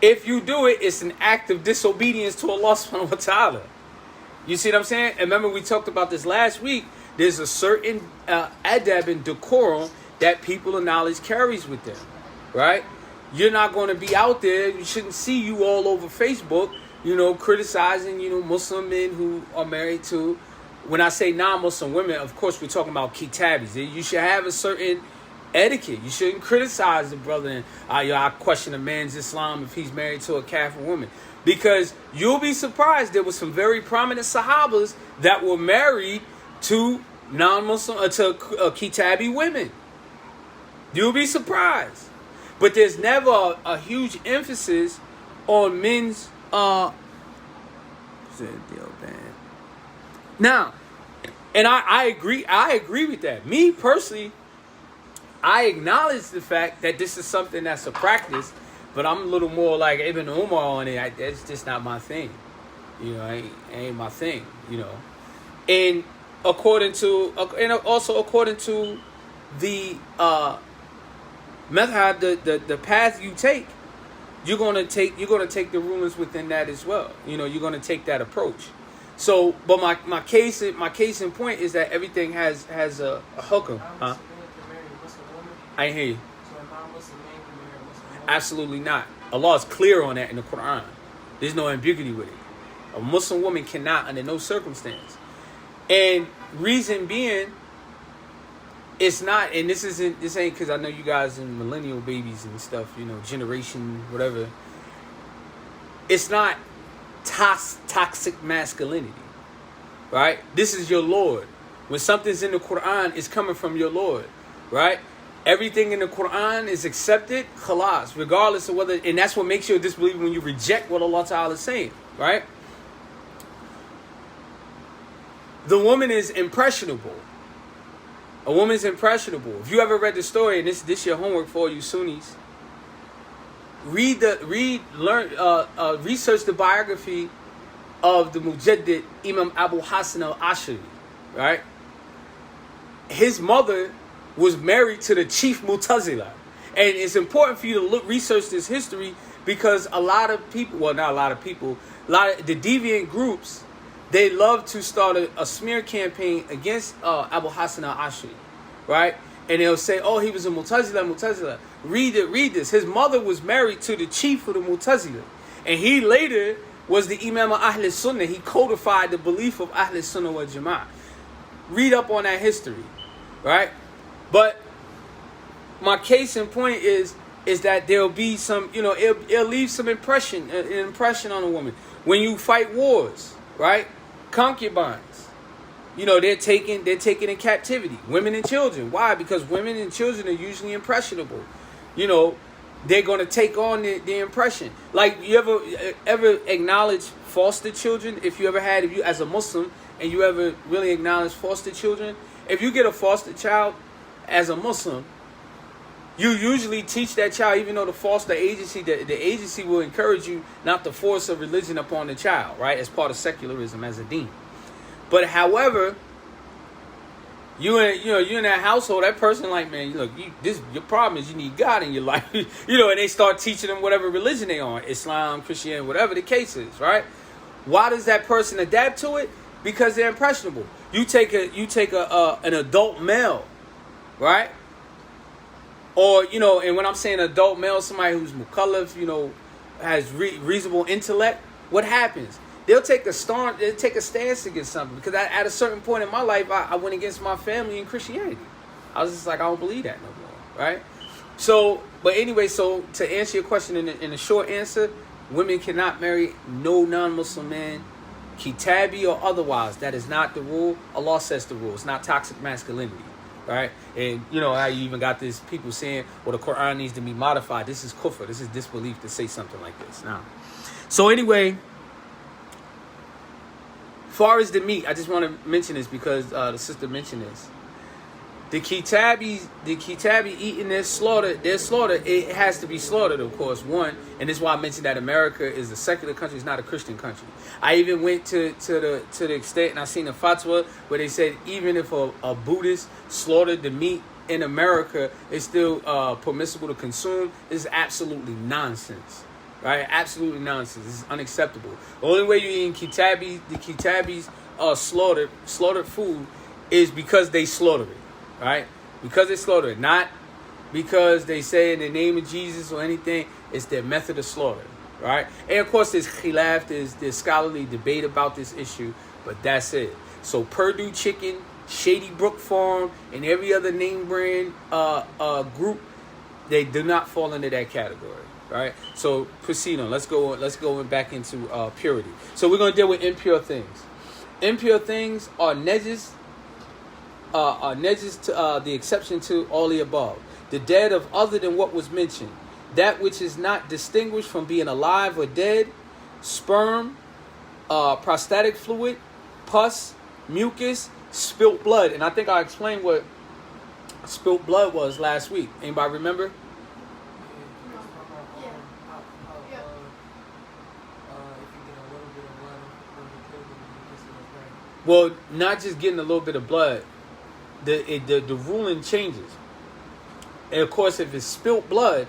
Speaker 1: If you do it, it's an act of disobedience to Allah subhanahu wa ta'ala. You see what I'm saying? And remember, we talked about this last week. There's a certain adab and decorum that people of knowledge carries with them, right? You're not going to be out there. You shouldn't see you all over Facebook, criticizing, Muslim men who are married to. When I say non-Muslim women, of course, we're talking about kitabis. You should have a certain etiquette. You shouldn't criticize the brother and, I question a man's Islam if he's married to a Kafir woman. Because you'll be surprised, there were some very prominent Sahabas that were married to non-Muslim, to Kitabi women. You'll be surprised. But there's never a huge emphasis on men's, now, and I agree with that. Me personally, I acknowledge the fact that this is something that's a practice, but I'm a little more like Ibn Umar on it. That's just not my thing. It ain't my thing, And according to the madhab, the path you take, you're gonna take the rulings within that as well. You're gonna take that approach. So, but my case in point is that everything has a hukam. Huh? I ain't hear you. Absolutely not. Allah is clear on that in the Quran. There's no ambiguity with it. A Muslim woman cannot, under no circumstance. And reason being, it's not, and this ain't because I know you guys are millennial babies and stuff, generation, whatever. It's not toxic masculinity, right? This is your Lord. When something's in the Quran, it's coming from your Lord, right? Everything in the Quran is accepted, khalas, regardless of whether, and that's what makes you a disbeliever when you reject what Allah Ta'ala is saying, right? The woman is impressionable. A woman's impressionable. If you ever read the story, and this your homework for all you Sunnis, research the biography of the Mujaddid Imam Abu Hassan al-Ashari, right? His mother was married to the chief Mu'tazila. And it's important for you to research this history because a lot of people, well, not a lot of people, the deviant groups, they love to start a smear campaign against Abu Hassan al-Ashari, right? And they'll say, oh, he was a Mu'tazila. Read this. His mother was married to the chief of the Mu'tazila. And he later was the Imam of Ahl Sunnah. He codified the belief of Ahl Sunnah wal Jama'ah. Read up on that history, right? But my case in point is that there'll be some, it'll leave some an impression on a woman. When you fight wars, right? Concubines, they're taken in captivity. Women and children. Why? Because women and children are usually impressionable. They're going to take on the impression. Like, you ever acknowledge foster children? If you as a Muslim, and you ever really acknowledge foster children, if you get a foster child as a Muslim, you usually teach that child, even though the foster agency, the agency will encourage you not to force a religion upon the child, right? As part of secularism, as a deen. But however, you in that household, that person like, man, look, your problem is you need God in your life, and they start teaching them whatever religion they are, Islam, Christianity, whatever the case is, right? Why does that person adapt to it? Because they're impressionable. You take an adult male, right? Or, and when I'm saying adult male, somebody who's mukallaf, has reasonable intellect, what happens? They'll take a stance against something. Because at a certain point in my life, I went against my family in Christianity. I was just like, I don't believe that no more, right? So, but anyway, so to answer your question in a short answer, women cannot marry no non-Muslim man, kitabi or otherwise. That is not the rule. Allah says the rule. It's not toxic masculinity, right? And you know how you even got this people saying, well, the Quran needs to be modified. This is kufr. This is disbelief to say something like this. Now, so anyway, far as the meat, I just want to mention this because the sister mentioned this. The Kitabi eating their slaughter, it has to be slaughtered, of course, one. And this is why I mentioned that America is a secular country, it's not a Christian country. I even went to the extent, and I seen a fatwa where they said even if a Buddhist slaughtered the meat in America, it's still permissible to consume. This is absolutely nonsense. Right? Absolutely nonsense. This is unacceptable. The only way you're eating the Kitabis slaughtered food is because they slaughtered it. Right? Because they slaughter it. Not because they say in the name of Jesus or anything. It's their method of slaughter. Right? And of course there's khilaf, there's scholarly debate about this issue. But that's it. So Purdue Chicken, Shady Brook Farm, and every other name brand group, they do not fall into that category. Right? So proceed on. Let's go back into purity. So we're going to deal with impure things. Impure things are najis. To the exception to all the above. The dead of other than what was mentioned. That which is not distinguished from being alive or dead. Sperm, prostatic fluid, pus, mucus, spilt blood. And I think I explained what spilt blood was last week. Anybody remember? Well, not just getting a little bit of blood. The ruling changes. And of course, if it's spilt blood,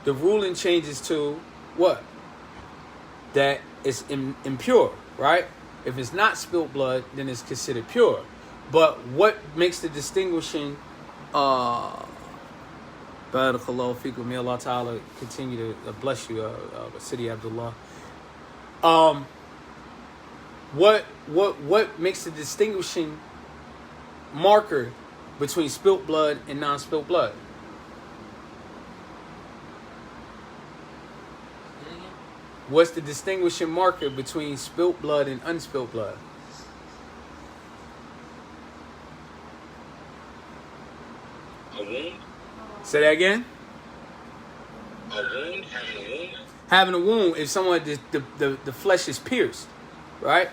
Speaker 1: the ruling changes to what? That it's impure, right? If it's not spilt blood, then it's considered pure. But what makes the distinguishing Barakallahu fikum, may Allah Ta'ala continue to bless you, Sidi Abdullah. What makes the distinguishing marker between spilt blood and non-spilt blood? What's the distinguishing marker between spilt blood and unspilt blood?
Speaker 3: A wound?
Speaker 1: Say that again?
Speaker 3: A wound? Having a wound?
Speaker 1: Having a wound, if someone, the flesh is pierced, right?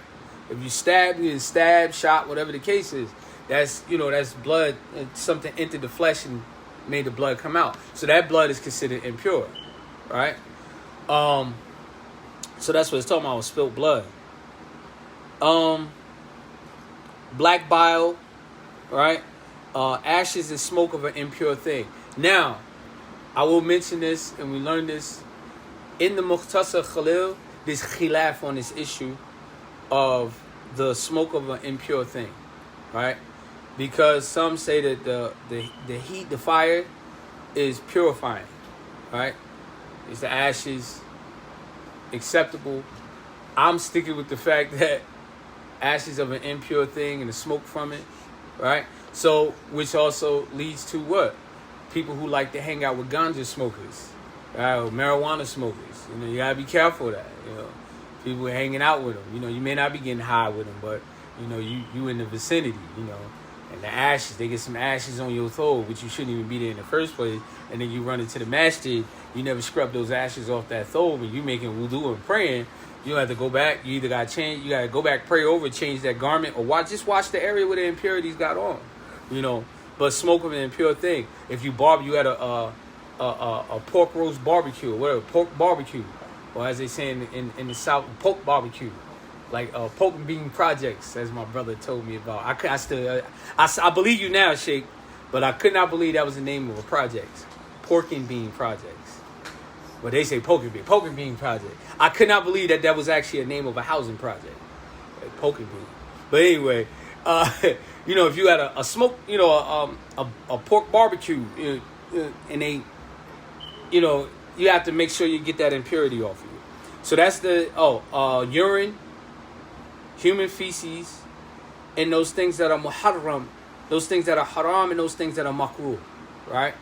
Speaker 1: If you stab, shot, whatever the case is, that's blood. Something entered the flesh and made the blood come out. So that blood is considered impure, right? So that's what it's talking about with spilt blood. Black bile, right? Ashes and smoke of an impure thing. Now, I will mention this, and we learned this in the Mukhtasar Khalil. There's khilaf on this issue of the smoke of an impure thing, right? Because some say that the heat, the fire, is purifying, right? Is the ashes acceptable? I'm sticking with the fact that ashes of an impure thing and the smoke from it, right? So, which also leads to what? People who like to hang out with ganja smokers, right? Or marijuana smokers. You gotta be careful of that. People hanging out with them. You may not be getting high with them, but you in the vicinity. And the ashes, they get some ashes on your throat, which you shouldn't even be there in the first place. And then you run into the masjid, you never scrub those ashes off that throat, and you making wudu and praying. You have to go back. You either got to change, you got to go back, pray over, change that garment, or just wash the area where the impurities got on. But smoke of an impure thing. If you at a pork roast barbecue, or whatever, pork barbecue, or as they say in the South, pork barbecue. Like pork and bean projects, as my brother told me about. I believe you now, Sheikh, but I could not believe that was the name of a project. Pork and bean projects. But they say pork and bean project. I could not believe that was actually a name of a housing project. Like pork and bean. But anyway, if you had a smoke, a pork barbecue, and they, you have to make sure you get that impurity off of you. So that's the urine, human feces, and those things that are muharram, those things that are haram, and those things that are makruh, right?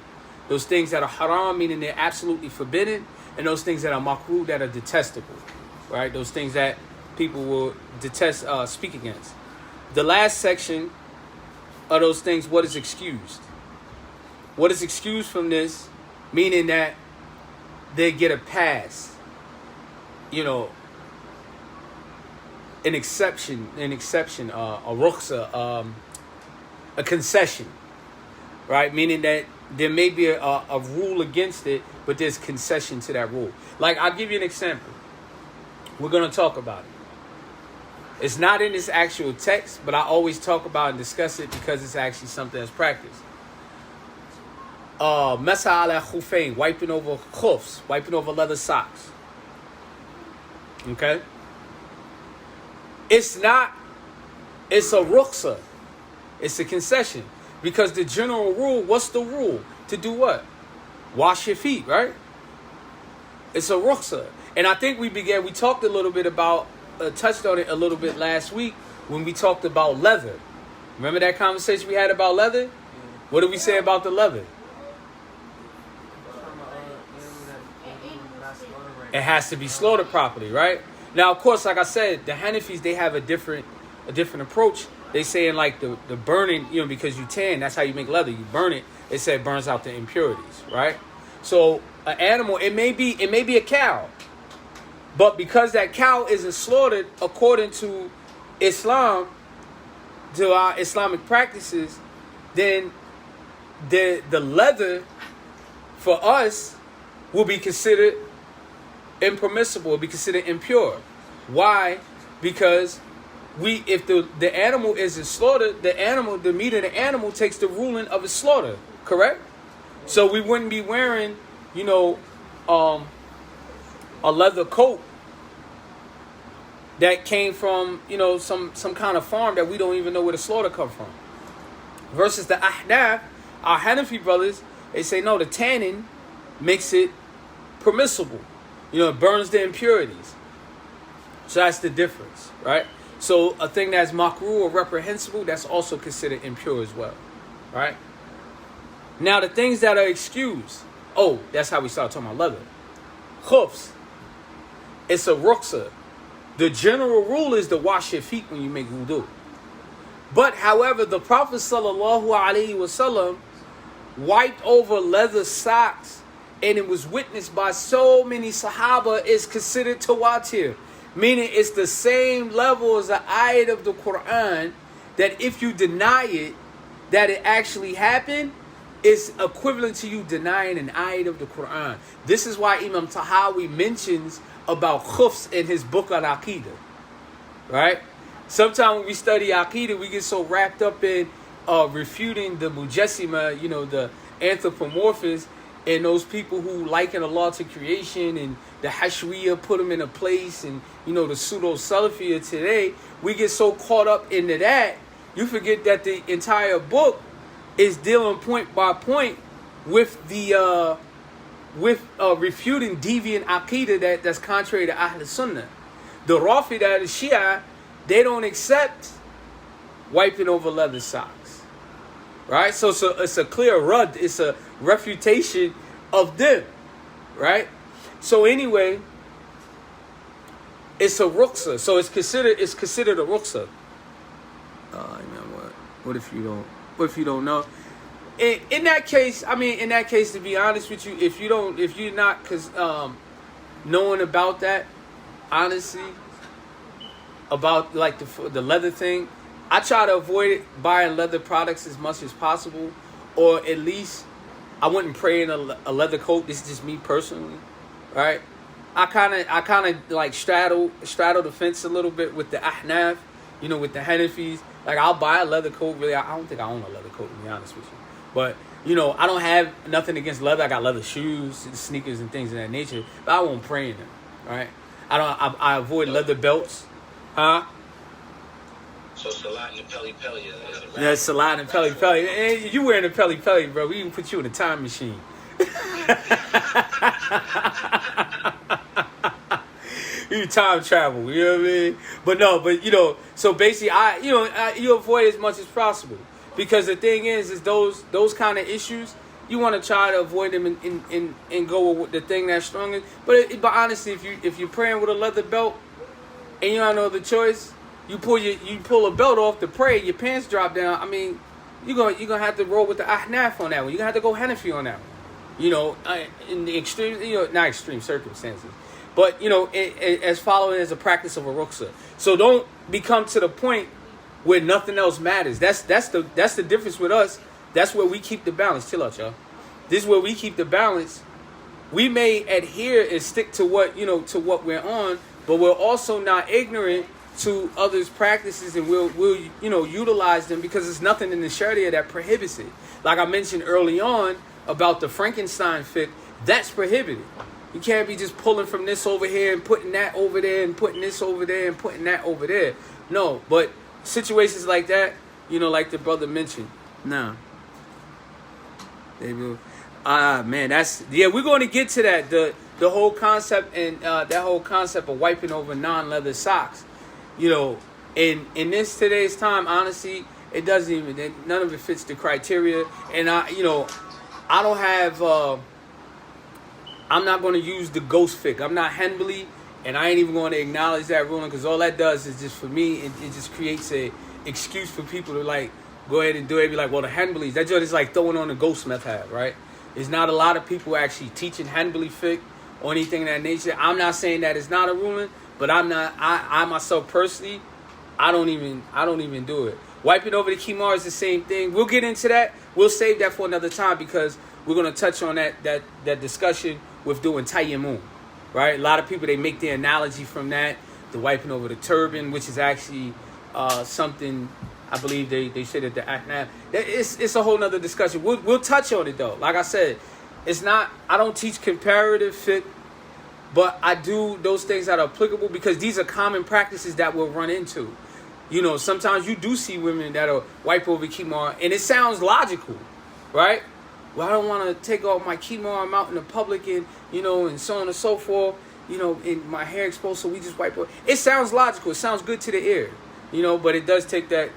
Speaker 1: Those things that are haram, meaning they're absolutely forbidden, and those things that are makruh, that are detestable, right? Those things that people will detest, speak against. The last section of those things, what is excused? What is excused from this, meaning that they get a pass, you know, an exception, a rukhsa, a concession, right? Meaning that there may be a rule against it, but there's concession to that rule. Like, I'll give you an example. We're going to talk about it. It's not in this actual text, but I always talk about and discuss it because it's actually something that's practiced. Masa ala khuffain, wiping over khufs, wiping over leather socks. Okay? It's a rukhsa. It's a concession. Because the general rule, what's the rule? To do what? Wash your feet, right? It's a rukhsa. And I think we talked a little bit about, touched on it a little bit last week when we talked about leather. Remember that conversation we had about leather? What did we say about the leather? It has to be slaughtered properly, right? Now, of course, like I said, the Hanafis, they have a different approach. They say in like the burning, you know, because you tan, that's how you make leather. You burn it. They say it burns out the impurities, right? So an animal, it may be a cow, but because that cow isn't slaughtered according to Islam, to our Islamic practices, then the leather for us will be considered impermissible, will be considered impure. Why? Because if the animal isn't slaughtered, the meat of the animal takes the ruling of its slaughter, correct? So we wouldn't be wearing, you know, a leather coat that came from, you know, some kind of farm that we don't even know where the slaughter come from. Versus the Ahnaf, our Hanafi brothers, they say no, the tanning makes it permissible. You know, it burns the impurities. So that's the difference, right? So a thing that's makruh or reprehensible, that's also considered impure as well, right? Now the things that are excused, that's how we start talking about leather. Khufs, it's a rukhsa. The general rule is to wash your feet when you make wudu. But however, the Prophet ﷺ wiped over leather socks, and it was witnessed by so many Sahaba, is considered tawatir. Meaning it's the same level as the ayat of the Quran, that if you deny it, that it actually happened, is equivalent to you denying an ayat of the Quran. This is why Imam Tahawi mentions about khufs in his book on Aqidah. Right? Sometimes when we study Aqidah, we get so wrapped up in refuting the Mujassima, you know, the anthropomorphists, and those people who liken Allah to creation, and the Hashwiyah put them in a place, and, you know, the pseudo-Salafiyah today, we get so caught up into that, you forget that the entire book is dealing point by point with the refuting deviant Aqidah that's contrary to Ahl Sunnah. The Rafida, the Shia, they don't accept wiping over leather socks. Right? So it's a clear rud. It's a refutation of them. Right? So anyway, it's a rukhsa. So it's considered a rukhsa. What if you don't know? In that case, to be honest with you, if you're not knowing about that, honestly, about like the leather thing, I try to avoid buying leather products as much as possible, or at least I wouldn't pray in a leather coat. This is just me personally, right? I kind of like straddle the fence a little bit with the Ahnaf, you know, with the Hanafis. Like, I'll buy a leather coat. Really, I don't think I own a leather coat, to be honest with you. But, you know, I don't have nothing against leather. I got leather shoes, sneakers, and things of that nature. But I won't pray in them, right? I avoid leather belts, huh?
Speaker 3: So Salat and the Peli Peli is a wrap.
Speaker 1: Yeah, Salat and Peli Peli. And you wearing a Peli Peli, bro. We can put you in a time machine. You time travel, you know what I mean? But no, but so basically, you avoid as much as possible because the thing is those kind of issues you want to try to avoid them and go with the thing that's strongest. But honestly, if you're praying with a leather belt and you don't know the choice, you pull a belt off to pray, your pants drop down. I mean, you're gonna have to roll with the ahnaf on that one. You're gonna have to go Hanafi on that one. In the extreme, not extreme circumstances. But, as following as a practice of a rukhsah. So don't become to the point where nothing else matters. That's the difference with us. That's where we keep the balance. Chill out, y'all. This is where we keep the balance. We may adhere and stick to what we're on, but we're also not ignorant to others' practices, and we'll utilize them because there's nothing in the Sharia that prohibits it. Like I mentioned early on about the Frankenstein fiqh, that's prohibited. You can't be just pulling from this over here and putting that over there and putting this over there and putting that over there. No, but situations like that, like the brother mentioned. No. Man, we're going to get to that. The whole concept and that whole concept of wiping over non-leather socks. In this today's time, honestly, it doesn't even, none of it fits the criteria. And I don't have, I'm not going to use the ghost fiqh. I'm not Hanbali, and I ain't even going to acknowledge that ruling because all that does is just, for me, it just creates a excuse for people to go ahead and do it. Be like, well, the Hanbalis, that just is like throwing on the ghost method, right? There's not a lot of people actually teaching Hanbali fiqh or anything of that nature. I'm not saying that it's not a ruling, but I myself personally, I don't even do it. Wiping over the khimar is the same thing. We'll get into that. We'll save that for another time because we're going to touch on that discussion with doing tayammum, right? A lot of people, they make the analogy from that, the wiping over the turban, which is actually something, I believe they say that the ahnaf. It's a whole nother discussion. We'll touch on it though. Like I said, I don't teach comparative fiqh, but I do those things that are applicable because these are common practices that we'll run into. Sometimes you do see women that'll wipe over khimar, and it sounds logical, right? Well, I don't want to take off my khimar. I'm out in the public and, and so on and so forth, and my hair exposed, so we just wipe over. It sounds logical. It sounds good to the ear, but it does take that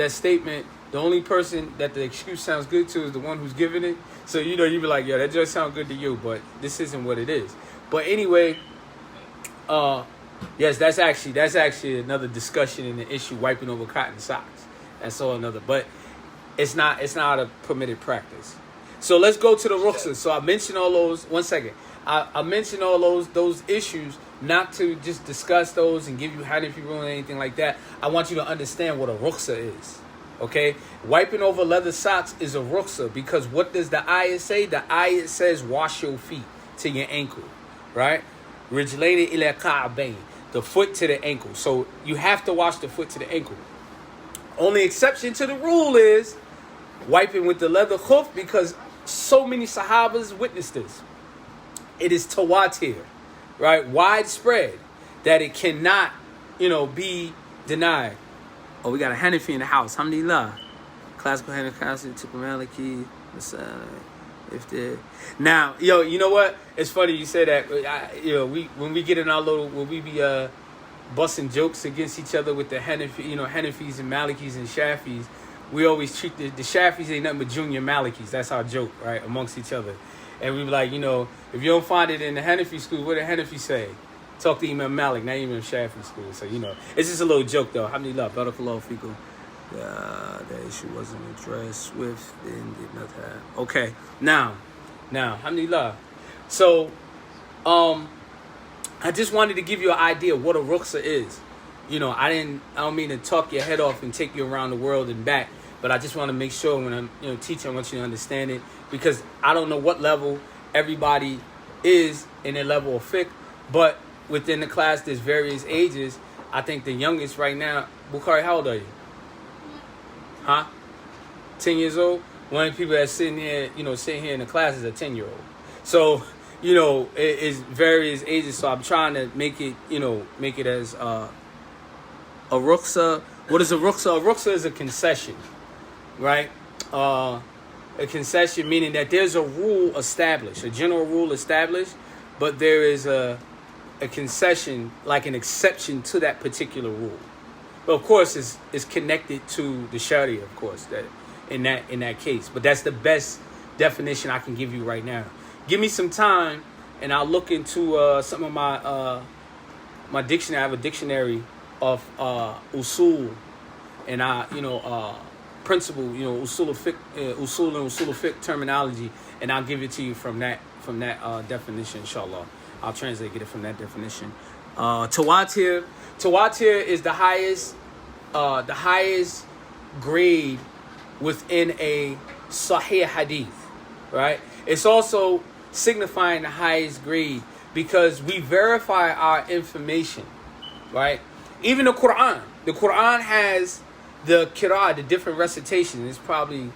Speaker 1: statement. The only person that the excuse sounds good to is the one who's giving it. So, you be like, yeah, that just sounds good to you, but this isn't what it is. But anyway, yes, that's actually another discussion in the issue, wiping over cotton socks. That's all another, but it's not a permitted practice. So let's go to the rukhsah. So I mentioned all those. One second. I mentioned all those issues, not to just discuss those and give you Hanafi rule or anything like that. I want you to understand what a rukhsah is. Okay? Wiping over leather socks is a rukhsah because what does the ayat say? The ayat says wash your feet to your ankle, right? Rijlayni ila ka'bayn, the foot to the ankle. So you have to wash the foot to the ankle. Only exception to the rule is wiping with the leather khuf because so many sahabas witnessed this. It is tawatir, right? Widespread that it cannot, be denied. Oh, we got a Hanafi in the house. Alhamdulillah. Classical Hanafi, Tipper Maliki, if they now, you know what? It's funny you say that. When we get in our little, when we be busting jokes against each other with the Hanafi, Hanafis and Malikis and Shafis, we always treat the Shafis ain't nothing but junior Malikis. That's our joke, right, amongst each other. And we be like, if you don't find it in the Hanafi school, what did Hanafi say? Talk to Imam Malik, not Imam Shafi school. So, it's just a little joke, though. Alhamdulillah, barakallahu fikum. That issue wasn't addressed with, then did not have. Okay, now, alhamdulillah. So, I just wanted to give you an idea of what a rukhsah is. I don't mean to talk your head off and take you around the world and back, but I just want to make sure when I'm, teaching, I want you to understand it because I don't know what level everybody is in their level of fiqh, but within the class, there's various ages. I think the youngest right now, Bukhari, how old are you? Huh? 10 years old? One of the people that's sitting here in the class is a 10-year-old. So, it's various ages. So I'm trying to make it as a rukhsah. What is a rukhsah? A rukhsah is a concession, right? A concession meaning that there's a rule established, a general rule established, but there is a concession, like an exception to that particular rule. But of course, it's connected to the Sharia, of course, that in that case. But that's the best definition I can give you right now. Give me some time, and I'll look into some of my dictionary. I have a dictionary of usul, and principle, usul and usul fiqh terminology, and I'll give it to you from that definition, inshallah. I'll get it from that definition. Tawatir is the highest grade within a Sahih hadith, right? It's also signifying the highest grade because we verify our information, right? Even the Quran has the qira'ah, the different recitations. It's probably,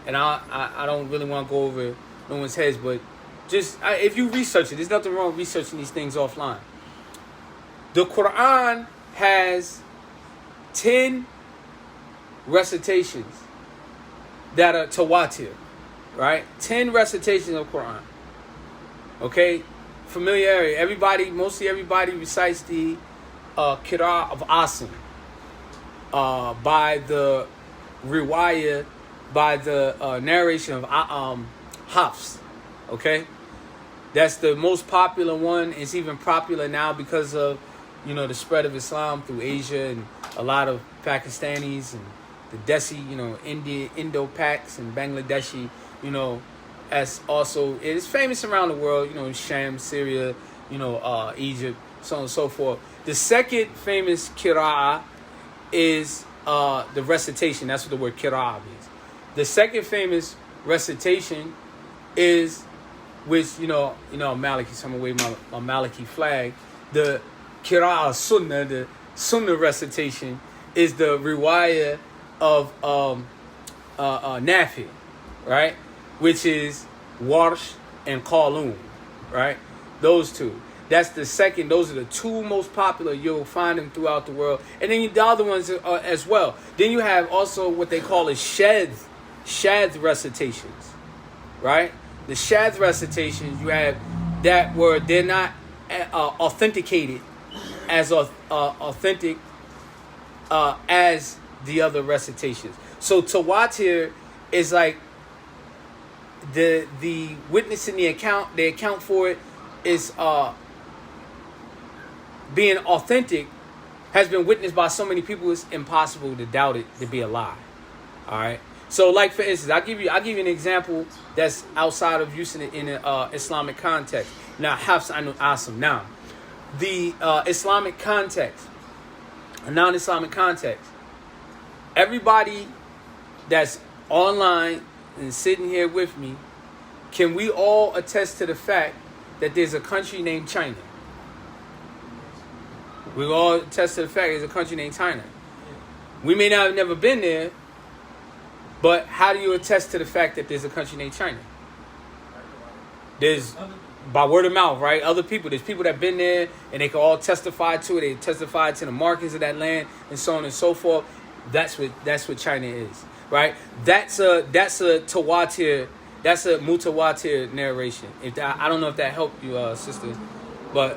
Speaker 1: and I don't really want to go over no one's heads, but just if you research it, there's nothing wrong with researching these things offline. The Quran has 10 recitations that are tawatir, right? 10 recitations of Quran. Okay, familiarity. Mostly everybody recites the qira'ah of Asim by the riwayah, by the narration of Hafs. Okay, that's the most popular one. It's even popular now because of the spread of Islam through Asia, and a lot of Pakistanis and the Desi, Indo-Paks and Bangladeshi, as also it is famous around the world, Sham, Syria, Egypt, so on and so forth. The second famous qira'ah is the recitation. That's what the word qira'ah means. The second famous recitation is, which Maliki, so I'm gonna wave my Maliki flag. The qira'ah sunnah, the sunnah recitation, is the riwayah of Nafi, right? Which is Warsh and Qalun, right? Those two. That's the second. Those are the two most popular. You'll find them throughout the world. And then the other ones as well. Then you have also what they call as shadh recitations, right? The shadh recitations, you have that where they're not authenticated as authentic as the other recitations. So tawatir is like the witness in the account for it is being authentic, has been witnessed by so many people it's impossible to doubt it to be a lie. All right. So, like for instance, I'll give you an example that's outside of using it in an Islamic context. Now, Hafs anu Asim. Now, the Islamic context, a non-Islamic context. Everybody that's online and sitting here with me, can we all attest to the fact that there's a country named China? We all attest to the fact there's a country named China. We may not have never been there, but how do you attest to the fact that there's a country named China? There's by word of mouth, right? Other people. There's people that have been there and they can all testify to it. They testify to the markings of that land and so on and so forth. That's what China is, right? That's a tawatir. That's a mutawatir narration. I don't know if that helped you, sister, but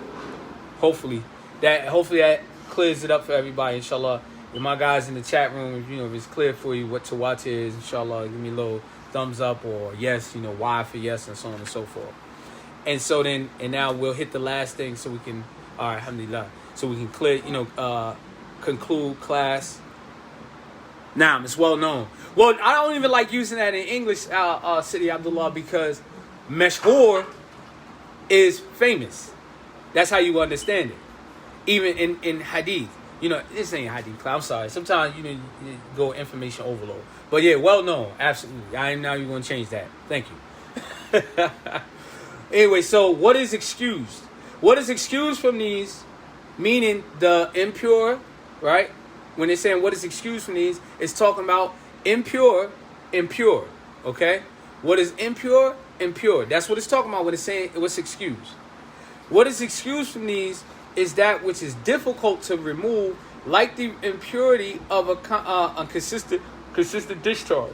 Speaker 1: hopefully that clears it up for everybody, inshallah. If my guys in the chat room, if it's clear for you what tawatir is, inshallah, give me a little thumbs up or yes, why for yes, and so on and so forth. And so then, and now we'll hit the last thing so we can, all right, alhamdulillah, so we can clear, conclude class. Now, it's well known. Well, I don't even like using that in English, City Abdullah, because mashhur is famous. That's how you understand it. Even in hadith. This ain't hadith class. I'm sorry. Sometimes, you go information overload. But yeah, well known. Absolutely. I am now you're going to change that. Thank you. Anyway, so what is excused? What is excused from these, meaning the impure, right? When they're saying what is excused from these, it's talking about impure, okay? What is impure? That's what it's talking about when it's saying what's excused. What is excused from these is that which is difficult to remove, like the impurity of a consistent discharge.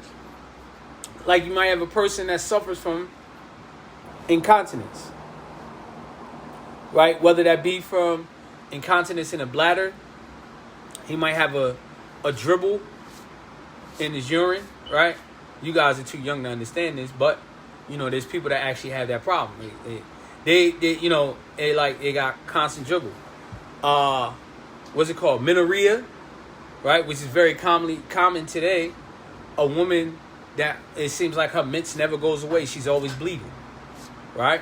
Speaker 1: like you might have a person that suffers from incontinence, right? Whether that be from incontinence in the bladder, he might have a dribble in his urine, right? You guys are too young to understand this, but you know, there's people that actually have that problem. They you know, they got constant dribble. What's it called? Menorrhea, right? Which is very common today. A woman that it seems like her mints never goes away. She's always bleeding, right?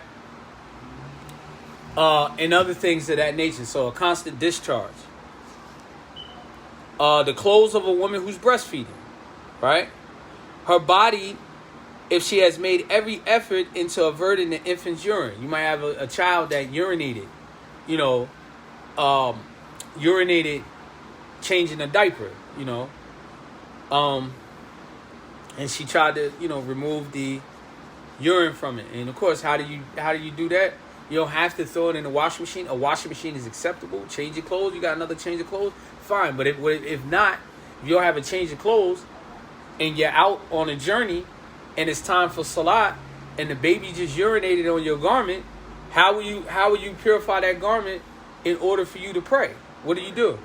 Speaker 1: And other things of that nature. So a constant discharge. The clothes of a woman who's breastfeeding, right? Her body, if she has made every effort into averting the infant's urine. You might have a child that urinated, you know, changing a diaper, you know. And she tried to, you know, remove the urine from it. And of course, how do you do that? You don't have to throw it in the washing machine. A washing machine is acceptable. Change your clothes. You got another change of clothes? Fine. But if not, if you don't have a change of clothes and you're out on a journey and it's time for salat and the baby just urinated on your garment, how will you purify that garment in order for you to pray? What do?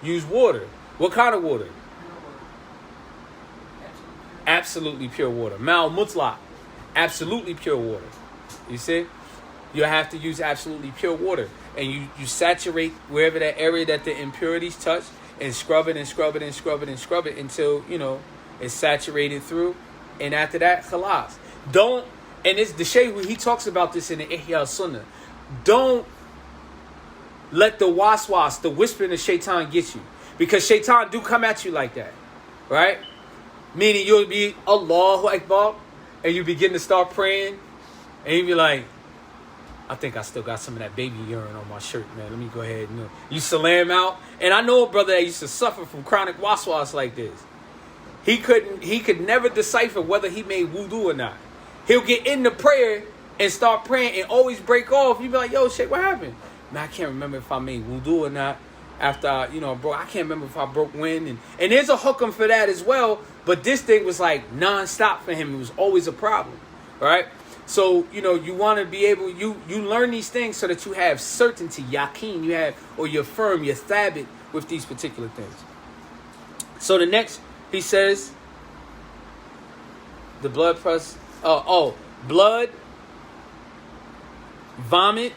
Speaker 1: Use water. What kind of water? Absolutely pure water. Mal mutlaq. Absolutely pure water. You see? You have to use absolutely pure water. And you saturate wherever that area that the impurities touch and scrub it and scrub it and scrub it and scrub it until, you know, it's saturated through. And after that, khalas. Don't, and it's the Shaykh, he talks about this in the Ihya Sunnah. Don't let the waswas, the whispering of shaitan get you. Because shaitan do come at you like that. Right? Meaning you'll be Allahu Akbar and you begin to start praying and you be like, I think I still got some of that baby urine on my shirt, man. Let me go ahead and you salam out. And I know a brother that used to suffer from chronic waswas like this. He could never decipher whether he made wudu or not. He'll get into prayer and start praying and always break off. You be like, yo, shit, what happened? Man, I can't remember if I made wudu or not. After I can't remember if I broke when. And there's a hukum for that as well. But this thing was like non-stop for him. It was always a problem, right? So, you know, you want to be able, you learn these things so that you have certainty, yaqeen, or you're firm, you're thabit with these particular things. So the next, he says, the blood press, blood, vomit,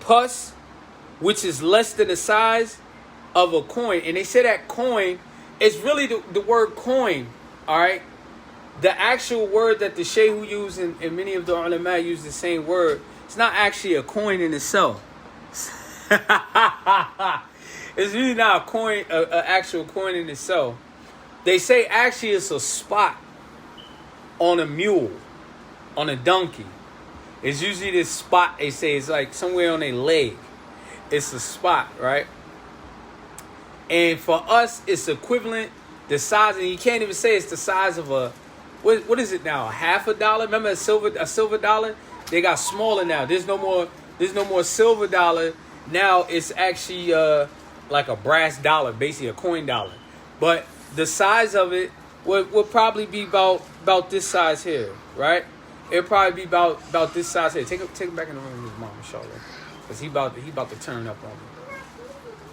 Speaker 1: pus, which is less than the size of a coin. And they say that coin is really the word coin, all right? The actual word that the Shaykh used and many of the ulama use the same word, it's not actually a coin in itself. It's really not a coin, an actual coin in itself. They say actually it's a spot on a mule, on a donkey. It's usually this spot, they say, it's like somewhere on a leg. It's a spot, right? And for us, it's equivalent, the size, and you can't even say it's the size of a, what is it now? $50? Remember a silver dollar? They got smaller now. There's no more silver dollar. Now it's actually like a brass dollar, basically a coin dollar. But the size of it will probably be about this size here, right? It'll probably be about this size here. Take him back in the room with his mom, inshallah. Because he about to turn up on me.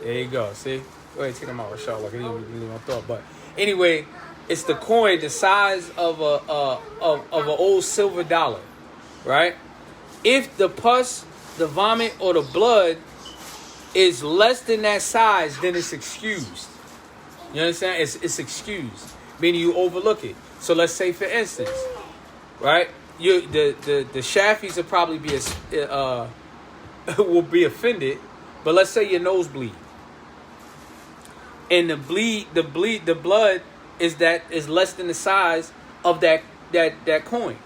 Speaker 1: There you go. See? Go ahead, take him out, inshallah. Because he really don't thought. But anyway, it's the coin, the size of an old silver dollar, right? If the pus, the vomit, or the blood is less than that size, then it's excused. You understand? It's excused, meaning you overlook it. So let's say, for instance, right? The Shafis will probably will be offended, but let's say your nose bleed, and the blood is less than the size of that coin,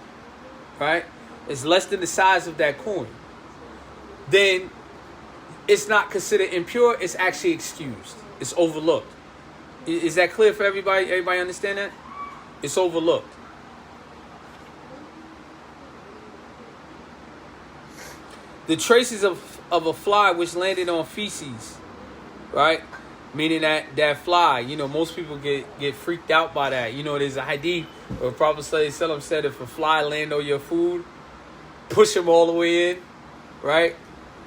Speaker 1: right? It's less than the size of that coin. Then it's not considered impure. It's actually excused. It's overlooked. Is that clear for everybody? Everybody understand that? It's overlooked. The traces of a fly which landed on feces, right? meaning that fly. You know, most people get freaked out by that. You know, there's a hadith where Prophet ﷺ said, if a fly land on your food, push them all the way in, right?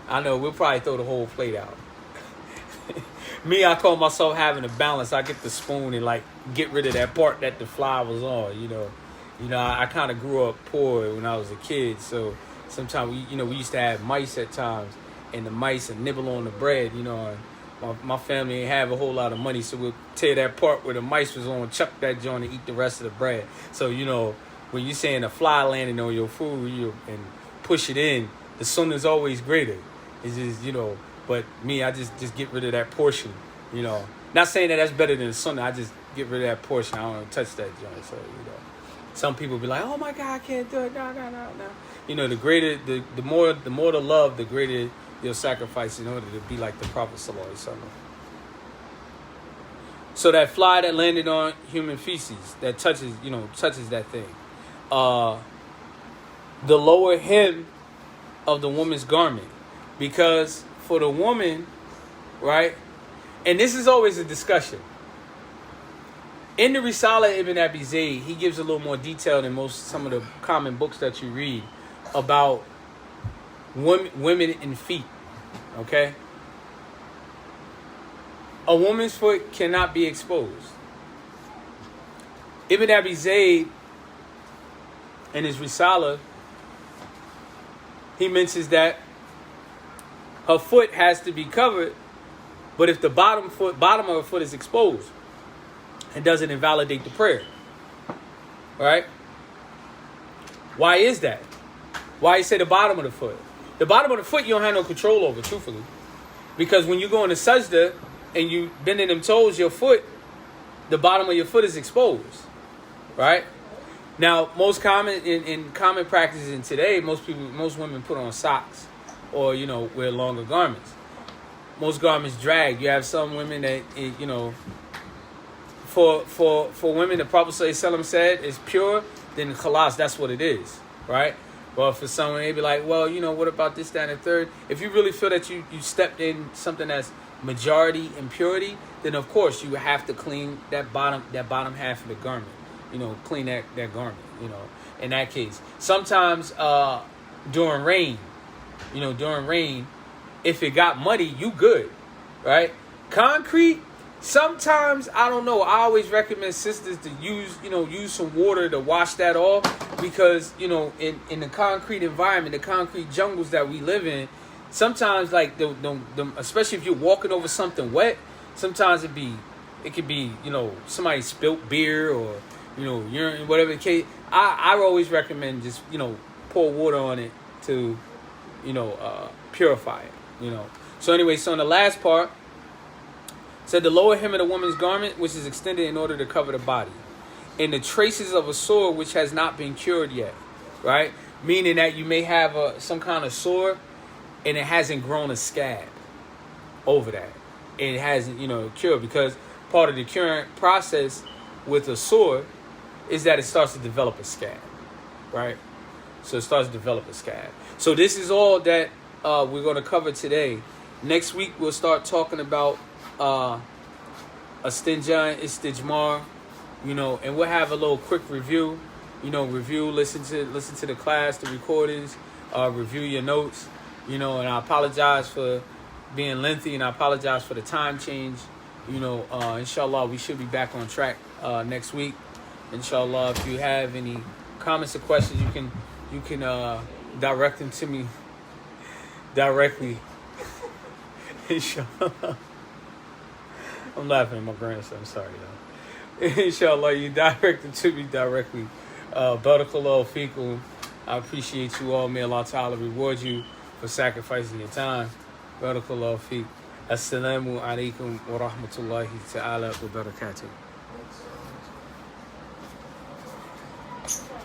Speaker 1: I know, we'll probably throw the whole plate out. Me, I call myself having a balance. I get the spoon and like get rid of that part that the fly was on, you know. You know, I kind of grew up poor when I was a kid, so sometimes we used to have mice at times, and the mice would nibble on the bread, you know. My family ain't have a whole lot of money, so we'll tear that part where the mice was on, chuck that joint, and eat the rest of the bread. So, you know, when you're saying a fly landing on your food and push it in, the sunnah is always greater. It's just, you know, but me, I just get rid of that portion, you know. Not saying that that's better than the sunnah. I just get rid of that portion. I don't want to touch that joint. So, you know, some people be like, "Oh my God, I can't do it." No. You know, the more the love, the greater your sacrifice in order to be like the Prophet sallallahu alaihi wasallam. So that fly that landed on human feces that touches that thing, the lower hem of the woman's garment, because for the woman, right? And this is always a discussion. In the Risala Ibn Abi Zayd, he gives a little more detail than some of the common books that you read about women and feet. Okay? A woman's foot cannot be exposed. Ibn Abi Zayd, in his Risala, he mentions that her foot has to be covered, but if the bottom of her foot is exposed, it doesn't invalidate the prayer. Right? Why is that? Why you say the bottom of the foot? The bottom of the foot you don't have no control over, truthfully. Because when you go into sajda and you bending them toes, your foot, the bottom of your foot is exposed. Right? Now, most common in common practices in today, most women put on socks or, you know, wear longer garments. Most garments drag. You have some women that, you know, for women, the Prophet ﷺ said is pure, then khalas, that's what it is, right? Well, for someone, they'd be like, well, you know, what about this, that, and the third? If you really feel that you stepped in something that's majority impurity, then of course you have to clean that bottom half of the garment. You know, clean that garment, you know, in that case. Sometimes during rain, if it got muddy, you good, right? Concrete, sometimes, I don't know, I always recommend sisters to use some water to wash that off, because, you know, in the concrete environment, the concrete jungles that we live in, sometimes, like, especially if you're walking over something wet, sometimes it could be, you know, somebody spilt beer or, you know, urine, whatever the case. I always recommend just, you know, pour water on it to, you know, purify it, you know. So anyway, so in the last part, said the lower hem of the woman's garment, which is extended in order to cover the body, and the traces of a sore which has not been cured yet, right? Meaning that you may have some kind of sore and it hasn't grown a scab over that. It hasn't, you know, cured, because part of the curing process with a sore is that it starts to develop a scab, right? So it starts to develop a scab. So this is all that we're going to cover today. Next week we'll start talking about istinja, istijmar, you know, and we'll have a little quick review. You know, listen to the class, the recordings, review your notes, you know, and I apologize for being lengthy, and I apologize for the time change. You know, inshallah, we should be back on track next week. Inshallah, if you have any comments or questions, you can direct them to me directly. Inshallah. I'm laughing at my grandson. I'm sorry, y'all. Inshallah, you direct them to me directly. Barakallahu feekum. I appreciate you all. May Allah Ta'ala reward you for sacrificing your time. Barakallahu feek. Assalamu alaikum wa rahmatullahi ta'ala wa barakatuh.